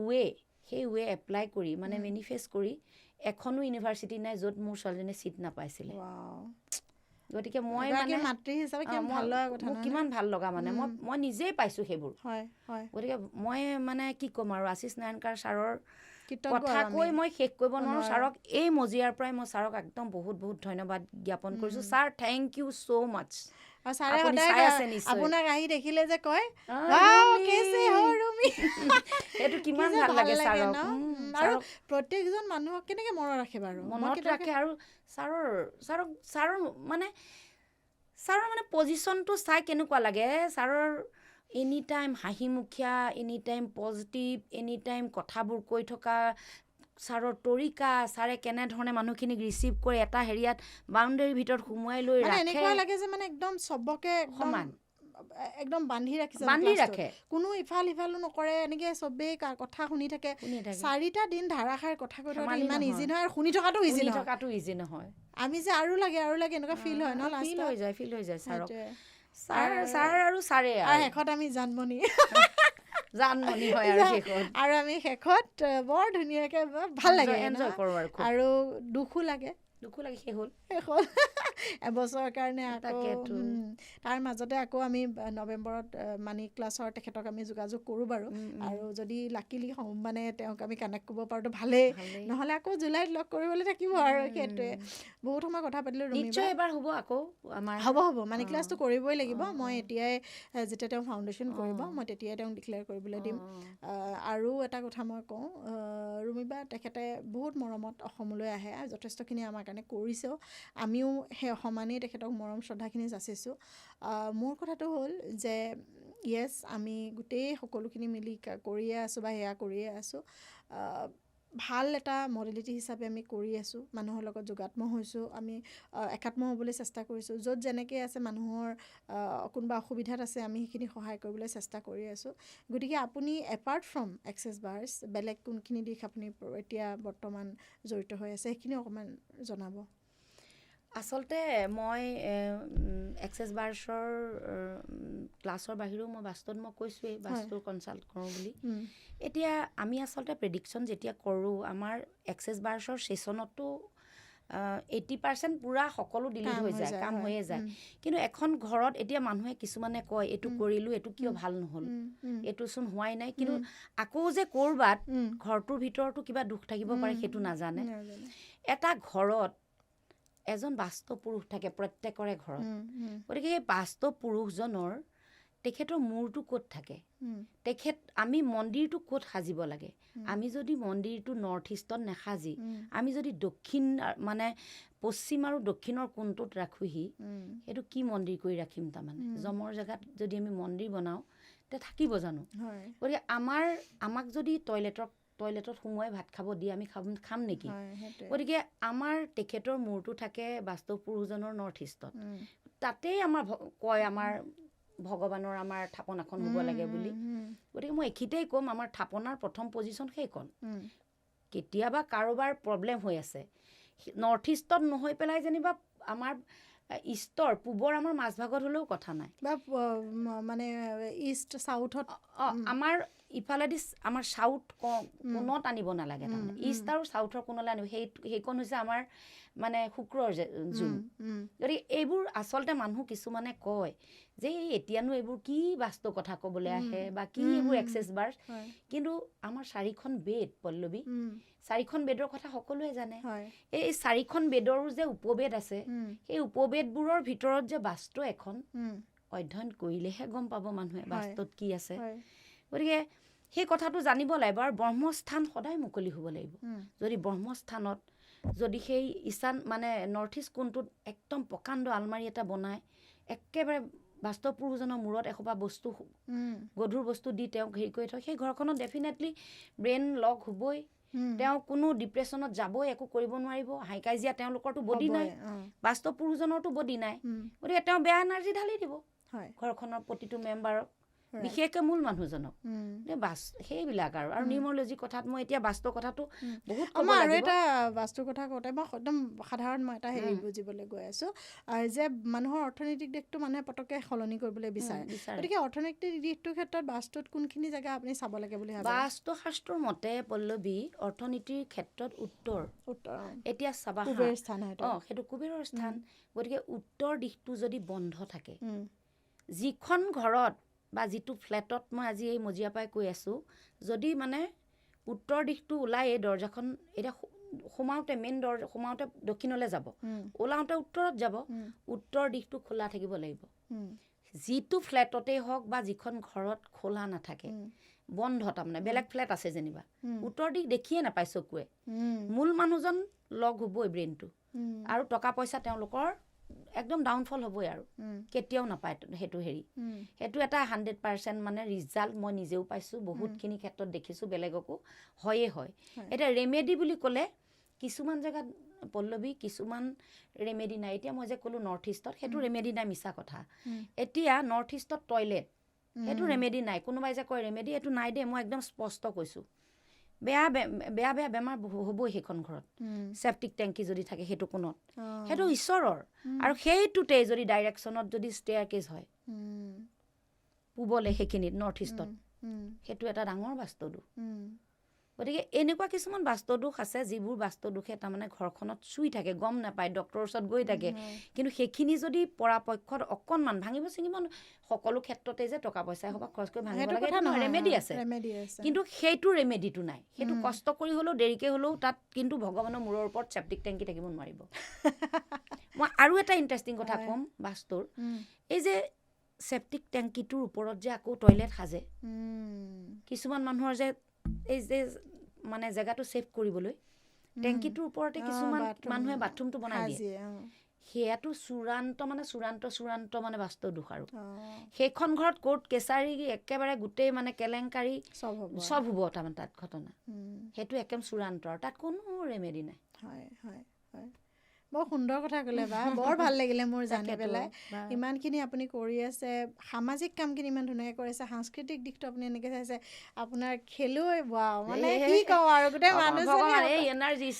সেই এপ্লাই কৰি মানে মেনিফেষ্ট কৰি এখনো ইউনিভাৰ্চিটি নাই য'ত মোৰ ছোৱালীজনীয়ে ছিট নাপাইছিলে গতিকে মই মানে মাতৃ হিচাপে কিমান ভাল লগা মানে মই নিজেই পাইছোঁ সেইবোৰ গতিকে মই মানে কি ক'ম আৰু আশিষ নাৰায়ণকাৰ ছাৰৰ কথা কৈ মই শেষ কৰিব নোৱাৰোঁ ছাৰক এই মজিয়াৰ পৰাই মই ছাৰক একদম বহুত বহুত ধন্যবাদ জ্ঞাপন কৰিছোঁ ছাৰ থেংক ইউ ছ' মাছ আপোনাক আহি দেখিলে যে কয় সেইটো কিমান ভাল লাগে ছাৰক আৰু প্ৰত্যেকজন মানুহক কেনেকৈ মনত ৰাখে বাৰু মনত ৰাখে আৰু ছাৰৰ মানে পজিশ্যনটো চাই কেনেকুৱা লাগে ছাৰৰ এনি টাইম হাঁহিমুখীয়া any time positive any time কথাবোৰ কৈ থকা ছাৰৰ তৰিকা ছাৰে কেনেধৰণে মানুহখিনিক ৰিচিভ কৰি এটা হেৰিয়াত বাউণ্ডেৰীৰ ভিতৰত সোমোৱাই লৈ ৰাখে এনেকুৱা লাগে যে মানে একদম চবকে সমান একদম বান্ধি ৰাখিছে, কোনো ইফাল সিফালো নকৰে, এনেকৈ চবেই কথা শুনি থাকে। 4টা দিন ধাৰাসাৰ কথা কৈ থকা ইমান ইজি নহয়, আৰু শুনি থকাটো ইজি নহয়। আমি যে আৰু লাগে এনেকুৱা ফিল হয় ন, ফিল হৈ যায় ছাৰ আৰু ছাৰে, আৰু শেষত আমি জানমণি হয় আৰু আমি শেষত বৰ ধুনীয়াকৈ ভাল লাগে, এনজয় কৰোঁ আৰু দুখো লাগে শেষ হ'ল এবছৰৰ কাৰণে। আকৌ তাৰ মাজতে আকৌ আমি নৱেম্বৰত মানি ক্লাছৰ তেখেতক আমি যোগাযোগ কৰোঁ বাৰু, আৰু যদি লাকিলি মানে তেওঁক আমি কানেক্ট কৰিব পাৰোঁতো ভালেই, নহ'লে আকৌ জুলাইত লগ কৰিবলৈ থাকিব। আৰু সেইটোৱে বহুত সময় কথা পাতিলোঁ। এবাৰ হ'ব আকৌ হ'ব মানি ক্লাছটো কৰিবই লাগিব। মই এতিয়াই যেতিয়া তেওঁ ফাউণ্ডেশ্যন কৰিব, মই তেতিয়াই তেওঁক ডিক্লেয়াৰ কৰিবলৈ দিম। আৰু এটা কথা মই কওঁ, ৰুমিবা তেখেতে বহুত মৰমত অসমলৈ আহে, যথেষ্টখিনি আমাৰ কাৰণে কৰিছেও, আমিও সেই সমানেই তেখেতক মৰম শ্ৰদ্ধাখিনি যাচিছোঁ। মোৰ কথাটো হ'ল যে য়েছ, আমি গোটেই সকলোখিনি মিলি কৰিয়ে আছোঁ বা সেয়া কৰিয়ে আছোঁ। ভাল এটা মডেলিটি হিচাপে আমি কৰি আছোঁ, মানুহৰ লগত যোগাত্ম হৈছোঁ, আমি একাত্ম হ'বলৈ চেষ্টা কৰিছোঁ। য'ত যেনেকৈ আছে মানুহৰ কোনোবা অসুবিধাত আছে, আমি সেইখিনি সহায় কৰিবলৈ চেষ্টা কৰি আছোঁ। গতিকে আপুনি এপাৰ্ট ফ্ৰম এক্সেছ বাৰ্ছ বেলেগ কোনখিনি দিশ আপুনি এতিয়া বৰ্তমান জড়িত হৈ আছে, সেইখিনি অকণমান জনাব। আচলতে মই এক্সেছ বাৰ্ছৰ ক্লাছৰ বাহিৰেও মই বাস্তত মই কৈছোঁৱেই বাস্তুৰ কনচাল্ট কৰোঁ বুলি। এতিয়া আমি আচলতে প্ৰেডিকশ্যন যেতিয়া কৰোঁ, আমাৰ এক্সেছ বাৰ্ছৰ ছেশ্যনতো 80% পূৰা সকলো ডিলিট হৈ যায়, কাম হৈয়ে যায়। কিন্তু এখন ঘৰত এতিয়া মানুহে কিছুমানে কয় এইটো কৰিলোঁ, এইটো কিয় ভাল নহ'ল, এইটোচোন হোৱাই নাই, কিন্তু আকৌ যে ক'ৰবাত ঘৰটোৰ ভিতৰতো কিবা দুখ থাকিব পাৰে সেইটো নাজানে। এটা ঘৰত এজন বাস্তৱ পুৰুষ থাকে প্ৰত্যেকৰে ঘৰত, গতিকে সেই বাস্তৱ পুৰুষজনৰ তেখেতৰ মূৰটো ক'ত থাকে, আমি মন্দিৰটো ক'ত সাজিব লাগে। আমি যদি মন্দিৰটো নৰ্থ ইষ্টত নাসাজি আমি যদি দক্ষিণ মানে পশ্চিম আৰু দক্ষিণৰ কোণটোত ৰাখোহি, সেইটো কি মন্দিৰ কৰি ৰাখিম? তাৰমানে জমৰ জেগাত যদি আমি মন্দিৰ বনাওঁ তেতিয়া থাকিব জানো? গতিকে আমাক যদি টয়লেটত সোমোৱাই ভাত খাব দিয়ে আমি খাম নেকি? গতিকে আমাৰ তেখেতৰ মূৰটো থাকে বাস্তৱ পুৰুষজনৰ নৰ্থ ইষ্টত, তাতেই আমাৰ কয় আমাৰ ভগৱানৰ আমাৰ থাপনাখন হ'ব লাগে বুলি। গতিকে মই এইখিনিতেই ক'ম, আমাৰ থাপনাৰ প্ৰথম পজিশ্যন সেইখন। কেতিয়াবা কাৰোবাৰ প্ৰব্লেম হৈ আছে, নৰ্থ ইষ্টত নহৈ পেলাই যেনিবা আমাৰ ইষ্টৰ পূবৰ আমাৰ মাজভাগত হ'লেও কথা নাই, বা মানে ইষ্ট চাউথত আমাৰ ইফালেদি আমাৰ চাউথ কোণত আনিব নালাগে। তাৰমানে ইষ্ট আৰু চাউথৰ কোণলৈ আনিব, সেইখন হৈছে আমাৰ মানে শুক্ৰৰ জোন। গতিকে এইবোৰ আচলতে মানুহ কিছুমানে কয় যে এতিয়ানো এইবোৰ কি বাস্তু কথা ক'বলৈ আহে বা কি এইবোৰ এক্সেছ বাৰ্ছ, কিন্তু আমাৰ 4খন বেদ পল্লৱী, 4খন বেদৰ কথা সকলোৱে জানে। এই 4খন বেদৰো যে উপবেদ আছে, সেই উপবেদবোৰৰ ভিতৰত যে বাস্তু এখন অধ্যয়ন কৰিলেহে গম পাব মানুহে বাস্তুত কি আছে। গতিকে সেই কথাটো জানিব লাগিব, আৰু ব্ৰহ্মস্থান সদায় মুকলি হ'ব লাগিব। যদি ব্ৰহ্মস্থানত যদি সেই ঈশান মানে নৰ্থ ইষ্ট কোণটোত একদম প্ৰকাণ্ড আলমাৰি এটা বনায়, একেবাৰে বাস্তৱ পুৰুষজনৰ মূৰত এসোপা বস্তু গধুৰ বস্তু দি তেওঁক হেৰি কৰি থয়, সেই ঘৰখনত ডেফিনেটলি ব্ৰেইন লক হ'বই, তেওঁ কোনো ডিপ্ৰেশ্যনত যাবই, একো কৰিব নোৱাৰিব, হাই কাজিয়া তেওঁলোকৰতো বডি নাই, বাস্তৱ পুৰুষজনৰতো বডি নাই। গতিকে তেওঁ বেয়া এনাৰ্জি ঢালি দিব ঘৰখনৰ প্ৰতিটো মেম্বাৰক, বিশেষকৈ মূল মানুহজনক। সেইবিলাক আৰু নিউমৰলজি কথাত মই এতিয়া বাস্তুৰ কথাটো বহুত ক'ব লাগিব। আৰু এটা বাস্তুৰ কথা কওঁতে মই একদম সাধাৰণ মই এটা হেৰি বুজিবলৈ গৈ আছোঁ যে মানুহৰ অৰ্থনৈতিক দিশটো মানুহে পটককৈ সলনি কৰিবলৈ বিচাৰে। গতিকে অৰ্থনৈতিক দিশটোৰ ক্ষেত্ৰত বাস্তুত কোনখিনি জেগা আপুনি চাব লাগে বুলি ভাবে? বাস্তুশাস্ত্ৰৰ মতে পল্লৱী অৰ্থনীতিৰ ক্ষেত্ৰত উত্তৰ এতিয়া চাবা স্থান সেইটো কুবেৰৰ স্থান। গতিকে উত্তৰ দিশটো যদি বন্ধ থাকে, যিখন ঘৰত বা যিটো ফ্লেটত মই আজি এই মজিয়াৰ পৰাই কৈ আছোঁ, যদি মানে উত্তৰ দিশটো ওলাই এই দৰ্জাখন এতিয়া সোমাওঁতে মেইন দৰ্জা সোমাওঁতে দক্ষিণলৈ যাব, ওলাওঁতে উত্তৰত যাব, উত্তৰ দিশটো খোলা থাকিব লাগিব। যিটো ফ্লেটতেই হওক বা যিখন ঘৰত খোলা নাথাকে, বন্ধ, তাৰমানে বেলেগ ফ্লেট আছে যেনিবা, উত্তৰ দিশ দেখিয়ে নাপায় চকুৱে, মূল মানুহজন লগ হ'বই ব্ৰেইনটো, আৰু টকা পইচা তেওঁলোকৰ একদম ডাউনফল হ'বই, আৰু কেতিয়াও নাপায় সেইটো হেৰি। সেইটো এটা 100% মানে ৰিজাল্ট মই নিজেও পাইছোঁ, বহুতখিনি ক্ষেত্ৰত দেখিছোঁ, বেলেগকো হয়ে হয়। এতিয়া ৰেমেডি বুলি ক'লে কিছুমান জেগাত পল্লৱী কিছুমান ৰেমেডি নাই এতিয়া মই যে ক'লোঁ নৰ্থ ইষ্টত সেইটো ৰেমেডি নাই মিছা কথা এতিয়া নৰ্থ ইষ্টত টয়লেট সেইটো ৰেমেডি নাই কোনোবাই যে কয় ৰেমেডি এইটো নাই দেই মই একদম স্পষ্ট কৈছোঁ বেয়া বেয়া বেয়া বেমাৰ হ'বই সেইখন ঘৰত চেপ্টিক টেংকি যদি থাকে সেইটো কোণত সেইটো ঈশ্বৰৰ আৰু সেইটোতে যদি ডাইৰেকশ্যনত যদি ষ্টেয়াৰ কেজ হয় পূবলে সেইখিনিত নৰ্থ ইষ্টত সেইটো এটা ডাঙৰ বাস্তুদোষ গতিকে এনেকুৱা কিছুমান বাস্তুদোষ আছে যিবোৰ বাস্তুদোষে তাৰমানে ঘৰখনত চুই থাকে গম নাপায় ডক্টৰৰ ওচৰত গৈ থাকে কিন্তু সেইখিনি যদি পৰাপক্ষত অকণমান ভাঙিব চিঙিব সকলো ক্ষেত্ৰতে যে টকা পইচাই হ'ব খৰচ কৰি ভাঙিব লাগে সেইটো ৰেমেডি আছে কিন্তু সেইটো ৰেমেডিটো নাই সেইটো কষ্ট কৰি হ'লেও দেৰিকৈ হ'লেও তাত কিন্তু ভগৱানৰ মূৰৰ ওপৰত চেপ্টিক টেংকি থাকিব নোৱাৰিব মই আৰু এটা ইণ্টাৰেষ্টিং কথা ক'ম বাস্তুৰ এই যে চেপ্টিক টেংকিটোৰ ওপৰত যে আকৌ টয়লেট সাজে কিছুমান মানুহৰ যে এই যে মানে জেগাটো ছেভ কৰিবলৈ টেংকিটোৰ ওপৰতে কিছুমান মানুহে বাথৰুমটো বনাই দিয়ে সেয়াটো চূড়ান্ত মানে বাস্তুদোষ আৰু সেইখন ঘৰত কোৰ্ট কেছাৰী একেবাৰে গোটেই মানে কেলেংকাৰী চব হ'ব তাৰমানে তাত ঘটনা সেইটো একদম চূড়ান্ত আৰু তাত কোনো ৰেমেডি নাই হয় হয় হয় বৰ সুন্দৰ কথা ক'লে বা বৰ ভাল লাগিলে মোৰ জানি পেলাই ইমানখিনি আপুনি কৰি আছে সামাজিক কামখিনি ইমান ধুনীয়াকৈ কৰিছে সাংস্কৃতিক দিশটো আপুনি এনেকৈ চাইছে আপোনাৰ খেলুৱৈ মানে কি কওঁ আৰু গোটেই মানুহজনী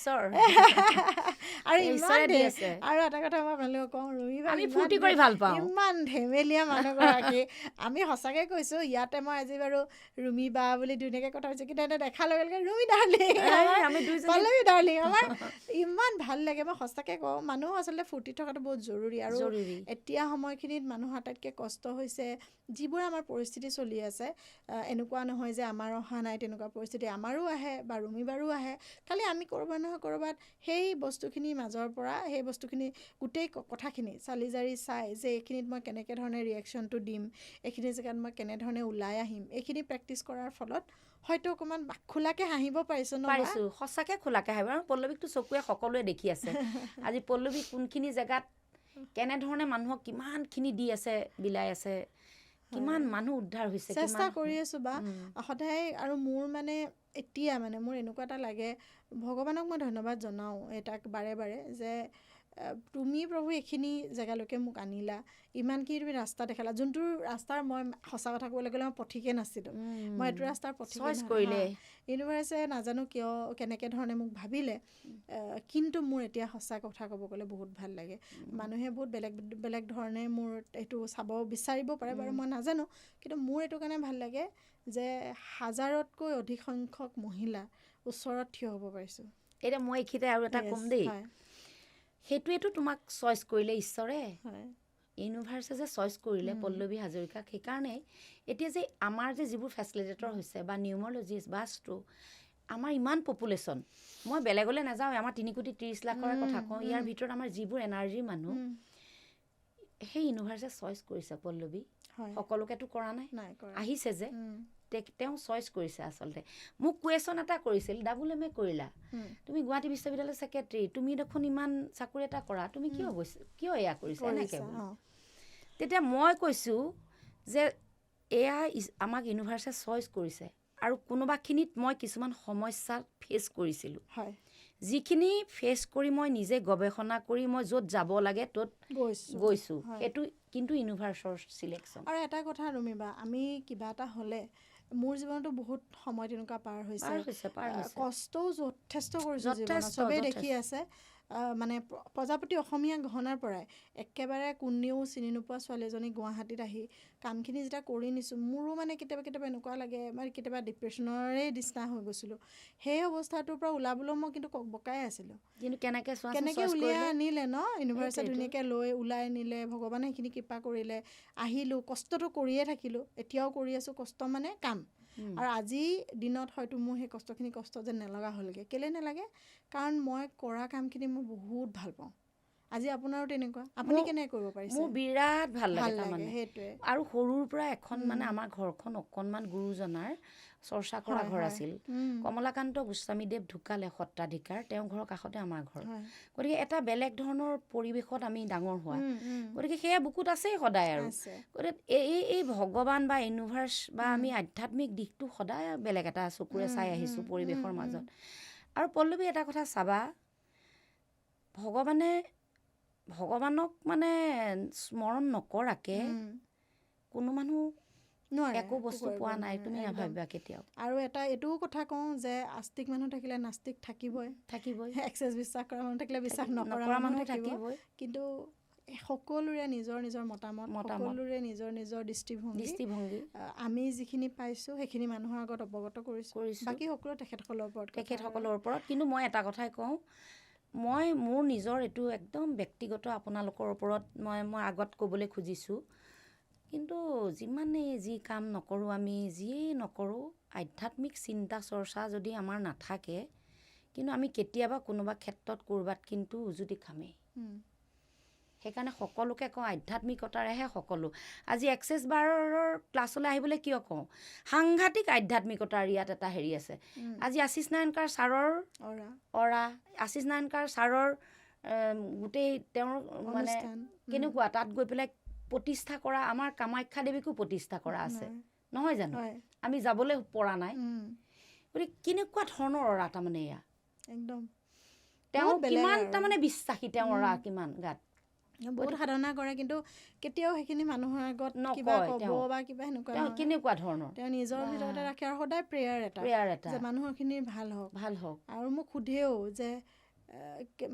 আৰু এটা কথা মই ভালো কওঁ ৰুমি বা ইমান ধেমেলীয়া মানুহগৰাকী আমি সঁচাকৈ কৈছোঁ ইয়াতে মই আজি বাৰু ৰুমি বা বুলি ধুনীয়াকৈ কথা কৈছোঁ কিন্তু এটা দেখাৰ লগে লগে ৰুমি ডাৰ্লিং পল্লৱী ডাৰ্লিং আমাৰ ইমান ভাল লাগে মই সঁচাকৈ কওঁ মানুহ আচলতে ফূৰ্তি থকাটো বহুত জৰুৰী আৰু এতিয়া সময়খিনিত মানুহৰ আটাইতকৈ কষ্ট হৈছে যিবোৰ আমাৰ পৰিস্থিতি চলি আছে এনেকুৱা নহয় যে আমাৰ অহা নাই তেনেকুৱা পৰিস্থিতি আমাৰো আহে বা ৰুমি বাৰো আহে খালি আমি ক'ৰবাত নহয় ক'ৰবাত সেই বস্তুখিনিৰ মাজৰ পৰা সেই বস্তুখিনি গোটেই কথাখিনি চালি জাৰি চাই যে এইখিনিত মই কেনেকৈ ধৰণে ৰিয়েকশ্যনটো দিম এইখিনি জেগাত মই কেনেধৰণে ওলাই আহিম এইখিনি প্ৰেক্টিচ কৰাৰ ফলত হয়তো অকণমান খোলাকৈ হাঁহিব পাৰিছোঁ সঁচাকৈ খোলাকৈ হাঁহিব আৰু পল্লৱীকটো চকুৱে সকলোৱে দেখি আছে আজি পল্লৱী কোনখিনি জেগাত কেনেধৰণে মানুহক কিমানখিনি দি আছে বিলাই আছে কিমান মানুহ উদ্ধাৰ হৈছে চেষ্টা কৰি আছোঁ বা সদায় আৰু মোৰ মানে এতিয়া মানে মোৰ এনেকুৱা এটা লাগে ভগৱানক মই ধন্যবাদ জনাওঁ এটাক বাৰে বাৰে যে তুমি প্ৰভু এইখিনি জেগালৈকে মোক আনিলা ইমানখিনি তুমি ৰাস্তা দেখালা যোনটো ৰাস্তাৰ মই সঁচা কথা ক'বলৈ গ'লে মই পথিকে নাছিলোঁ মই এইটো ৰাস্তাৰ পথিকে কৰিলে ইউনিভাৰ্ছে নাজানো কিয় কেনেকৈ ধৰণে মোক ভাবিলে কিন্তু মোৰ এতিয়া সঁচা কথা ক'ব গ'লে বহুত ভাল লাগে মানুহে বহুত বেলেগ বেলেগ ধৰণে মোৰ এইটো চাব বিচাৰিব পাৰে বাৰু মই নাজানো কিন্তু মোৰ এইটো কাৰণে ভাল লাগে যে হাজাৰতকৈ অধিক সংখ্যক মহিলা ওচৰত থিয় হ'ব পাৰিছোঁ এতিয়া মই এইখিনিতে আৰু এটা ক'ম দেই সেইটোৱেতো তোমাক চইচ কৰিলে ঈশ্বৰে ইউনিভাৰ্ছে যে চইচ কৰিলে পল্লৱী হাজৰিকাক সেইকাৰণে এতিয়া যে আমাৰ যে যিবোৰ ফেচিলিটেটৰ হৈছে বা নিউমৰলজিষ্ট বা ষ্ট্ৰো আমাৰ ইমান পপুলেশ্যন মই বেলেগলৈ নাযাওঁ আমাৰ 3,30,00,000 কথা কওঁ ইয়াৰ ভিতৰত আমাৰ যিবোৰ এনাৰ্জিৰ মানুহ সেই ইউনিভাৰ্ছে চইচ কৰিছে পল্লৱী সকলোকেতো কৰা নাই আহিছে যে তেওঁ চইচ কৰিছে আচলতে মোক কুৱেশ্যন এটা কৰিছিল ডাবুল MA কৰিলা তুমি গুৱাহাটী বিশ্ববিদ্যালয়ৰ ছেক্ৰেটাৰী তুমি দেখোন ইমান চাকৰি এটা কৰা তুমি কিয় এয়া কৰিছা এনেকৈ তেতিয়া মই কৈছোঁ যে এয়া আমাক ইউনিভাৰ্ছে চইচ কৰিছে আৰু কোনোবাখিনিত মই কিছুমান সমস্যা ফেচ কৰিছিলোঁ যিখিনি ফেচ কৰি মই নিজে গৱেষণা কৰি মই য'ত যাব লাগে ত'ত গৈছোঁ সেইটো কিন্তু ইউনিভাৰ্ছৰ চিলেকশ্যন আৰু এটা কথা ৰুমিবা আমি কিবা এটা হ'লে মোৰ জীৱনতো বহুত সময় তেনেকুৱা পাৰ হৈছে কষ্টও যথেষ্ট কৰিছোঁ চবেই দেখি আছে মানে প্ৰজাপতি অসমীয়া গহনাৰ পৰাই একেবাৰে কোনেও চিনি নোপোৱা ছোৱালী এজনী গুৱাহাটীত আহি কামখিনি যেতিয়া কৰি নিছোঁ মোৰো মানে কেতিয়াবা এনেকুৱা লাগে মানে কেতিয়াবা ডিপ্ৰেশ্যনৰে নিচিনা হৈ গৈছিলোঁ সেই অৱস্থাটোৰ পৰা ওলাবলৈ মই কিন্তু বকাই আছিলোঁ কিন্তু কেনেকৈ উলিয়াই আনিলে ন ইউনিভাৰ্ছে ধুনীয়াকৈ লৈ ওলাই নিলে ভগৱানে সেইখিনি কৃপা কৰিলে আহিলোঁ কষ্টটো কৰিয়ে থাকিলোঁ এতিয়াও কৰি আছোঁ কষ্ট মানে কাম আৰু আজি দিনত হয়তো মোৰ সেই কষ্টখিনি কষ্ট যেন নলগা হ'লগৈ কেলৈ নালাগে কাৰণ মই কৰা কামখিনি মই বহুত ভাল পাওঁ আজি আপোনাৰো তেনেকুৱা আপুনি কেনেকৈ কৰিব পাৰিছে মোৰ বিৰাট ভাল লাগে সেইটোৱে আৰু সৰুৰ পৰা এখন মানে আমাৰ ঘৰখন অকণমান গুৰুজনাৰ চৰ্চা কৰা ঘৰ আছিল কমলাকান্ত গোস্বামীদেৱ ঢুকালে সত্ৰাধিকাৰ তেওঁৰ ঘৰৰ কাষতে আমাৰ ঘৰ গতিকে এটা বেলেগ ধৰণৰ পৰিৱেশত আমি ডাঙৰ হোৱা গতিকে সেয়া বুকুত আছেই সদায় আৰু গতিকে এই ভগৱান বা ইউনিভাৰ্ছ বা আমি আধ্যাত্মিক দিশটো সদায় বেলেগ এটা চকুৰে চাই আহিছোঁ পৰিৱেশৰ মাজত আৰু পল্লৱী এটা কথা চাবা ভগৱানক মানে স্মৰণ নকৰাকে কোনো মানুহ একো বস্তু পোৱা নাই, তুমি নাভাবিবা কেতিয়াও। আৰু এটা এইটোও কথা কওঁ যে আস্তিক মানুহ থাকিলে নাস্তিক থাকিবই। এক্সেছ বিশ্বাস কৰা মানুহ থাকিলে বিশ্বাস নকৰা মানুহ থাকিবই। কিন্তু সকলোৰে নিজৰ নিজৰ মতামত, সকলোৰে নিজৰ নিজৰ দৃষ্টিভংগী আমি যিখিনি পাইছোঁ সেইখিনি মানুহৰ আগত অৱগত কৰিছোঁ। বাকী সকলো তেখেতসকলৰ ওপৰত। কিন্তু মই এটা কথাই কওঁ, মই মোৰ নিজৰ এইটো একদম ব্যক্তিগত আপোনালোকৰ ওপৰত মই আগত ক'বলৈ খুজিছোঁ, কিন্তু যিমানেই যি কাম নকৰোঁ, আমি যিয়েই নকৰোঁ, আধ্যাত্মিক চিন্তা চৰ্চা যদি আমাৰ নাথাকে, কিন্তু আমি কেতিয়াবা কোনোবা ক্ষেত্ৰত ক'ৰবাত কিন্তু উজুতি খামেই। সেইকাৰণে সকলোকে কওঁ, আধ্যাত্মিকতাৰেহে সকলো। আজি এক্সেছ বাৰৰ ক্লাছলৈ আহিবলৈ কিয় কওঁ, সাংঘাতিক আধ্যাত্মিকতাৰ ইয়াত এটা হেৰি আছে। আজি আশীষ নাৰায়ণকাৰ ছাৰৰ আশীষ নাৰায়ণকাৰ ছাৰৰ গোটেই তেওঁৰ মানে কেনেকুৱা, তাত গৈ পেলাই প্ৰতিষ্ঠা কৰা, আমাৰ কামাখ্যা দেৱীকো প্ৰতিষ্ঠা কৰা আছে, নহয় জানো? আমি যাবলৈ পৰা নাই। গতিকে কেনেকুৱা ধৰণৰ অৰা তাৰমানে এয়া, একদম তেওঁ কিমান তাৰমানে বিশ্বাসী, তেওঁৰ অৰা কিমান গাত, বহুত সাধনা কৰে, কিন্তু কেতিয়াও সেইখিনি মানুহৰ আগত কিবা ক'ব বা কিবা সেনেকুৱা নহয়। কেনেকুৱা ধৰণৰ তেওঁ নিজৰ ভিতৰতে ৰাখে, আৰু সদায় প্ৰেয়াৰ এটা যে মানুহখিনিৰ ভাল হওক। আৰু মোক সোধেও যে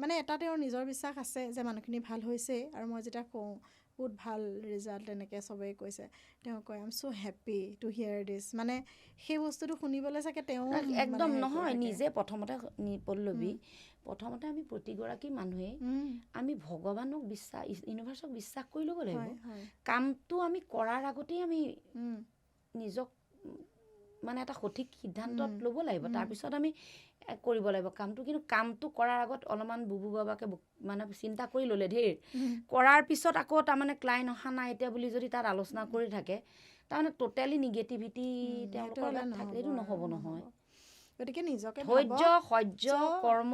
মানে এটা তেওঁৰ নিজৰ বিশ্বাস আছে যে মানুহখিনি ভাল হৈছেই, আৰু মই যেতিয়া কওঁ বহুত ভাল ৰিজাল্ট এনেকৈ চবেই কৈছে, তেওঁ কয় I am so' happy to hear this. মানে সেই বস্তুটো শুনিবলৈ চাগে তেওঁ একদম নহয়, নিজে প্ৰথমতে প্ৰথমতে আমি প্ৰতিগৰাকী মানুহেই আমি ভগৱানক বিশ্বাস, ইউনিভাৰ্চক বিশ্বাস কৰি ল'ব লাগিব। কামটো আমি কৰাৰ আগতেই আমি নিজক মানে এটা সঠিক সিদ্ধান্তত ল'ব লাগিব, তাৰপিছত আমি কৰিব লাগিব কামটো। কিন্তু কামটো কৰাৰ আগত অলপমান বুবু বাবাকে মানে চিন্তা কৰি ল'লে ধেৰ, কৰাৰ পিছত আকৌ তাৰমানে ক্লাইণ্ট অহা নাই এতিয়া বুলি যদি তাত আলোচনা কৰি থাকে, তাৰমানে ট'টেলি নিগেটিভিটি তেওঁলোকৰ গাত থাকিলে এইটো নহ'ব নহয়। গতিকে নিজকে ধৈৰ্য, সহ্য, কৰ্ম,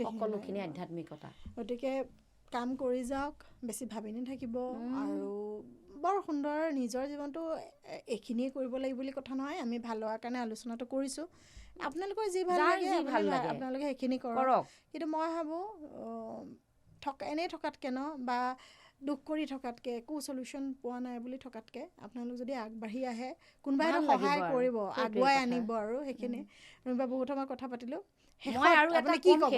সকলোখিনি আধ্যাত্মিকতা। গতিকে কাম কৰি যাওক, বেছি ভাবি নাথাকিব, আৰু বৰ সুন্দৰ নিজৰ জীৱনটো এইখিনিয়ে কৰিব লাগিব বুলি কথা নহয়। আমি ভাল হোৱাৰ কাৰণে আলোচনাটো কৰিছোঁ, আপোনালোকৰ যি ভাল লাগে আপোনালোকে সেইখিনি কৰক। কিন্তু মই ভাবোঁ এনেই থকাতকৈ বা দুখ কৰি থকাতকৈ, একো চলিউশ্যন পোৱা নাই বুলি থকাতকৈ, আপোনালোক যদি আগবাঢ়ি আহে, কোনোবাই সহায় কৰিব, আগুৱাই আনিব, আৰু সেইখিনি বহুত সময় কথা পাতিলোঁ। মই আৰু এটা কি ক'ব,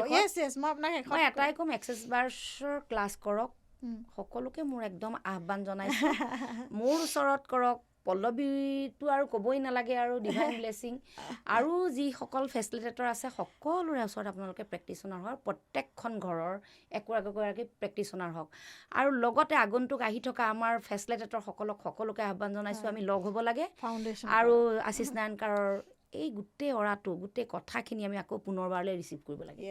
মই এটাই ক'ম, এক্সেছ বাৰ্ছৰ ক্লাছ কৰক, সকলোকে মোৰ একদম আহ্বান জনাইছোঁ। মোৰ ওচৰত কৰক, পল্লৱীটো আৰু ক'বই নালাগে, আৰু ডিভাইন ব্লেছিং, আৰু যিসকল ফেচিলিটেটৰ আছে সকলোৰে ওচৰত আপোনালোকে প্ৰেক্টিচনাৰ হওক, প্ৰত্যেকখন ঘৰৰ একোগৰাকী প্ৰেক্টিচনাৰ হওক। আৰু লগতে আগন্তুক আহি থকা আমাৰ ফেচিলিটেটৰ সকলোকে আহ্বান জনাইছোঁ, আমি লগ হ'ব লাগে, আৰু আশীষ নাৰায়ণকাৰৰ এই গোটেই অৰাটো, গোটেই কথাখিনি আমি আকৌ পুনৰবাৰলৈ ৰিচিভ কৰিব লাগে।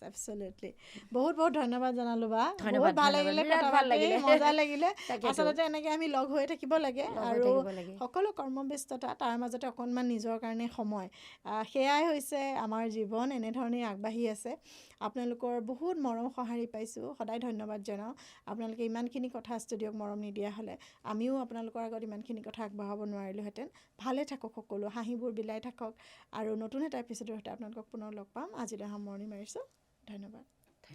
এবছলিউটলি। বহুত বহুত ধন্যবাদ জনালোঁ বা, বহুত ভাল লাগিলে, মজা লাগিলে। আচলতে এনেকৈ আমি লগ হৈ থাকিব লাগে, আৰু সকলো কৰ্মব্যস্ততা, তাৰ মাজতে অকণমান নিজৰ কাৰণে সময়, সেয়াই হৈছে আমাৰ জীৱন। এনেধৰণেই আগবাঢ়ি আছে। আপোনালোকৰ বহুত মৰম সঁহাৰি পাইছোঁ, সদায় ধন্যবাদ জনাওঁ। আপোনালোকে ইমানখিনি কথা ষ্টুডিঅ'ক মৰম নিদিয়া হ'লে আমিও আপোনালোকৰ আগত ইমানখিনি কথা আগবঢ়াব নোৱাৰিলোহেঁতেন। ভালে থাকক সকলো, হাঁহিবোৰ বিলাই থাকক, আৰু নতুন এটা এপিছ'ডৰ সৈতে আপোনালোকক পুনৰ লগ পাম। আজিলৈ সামৰণি মাৰিছোঁ, ধন্যবাদ।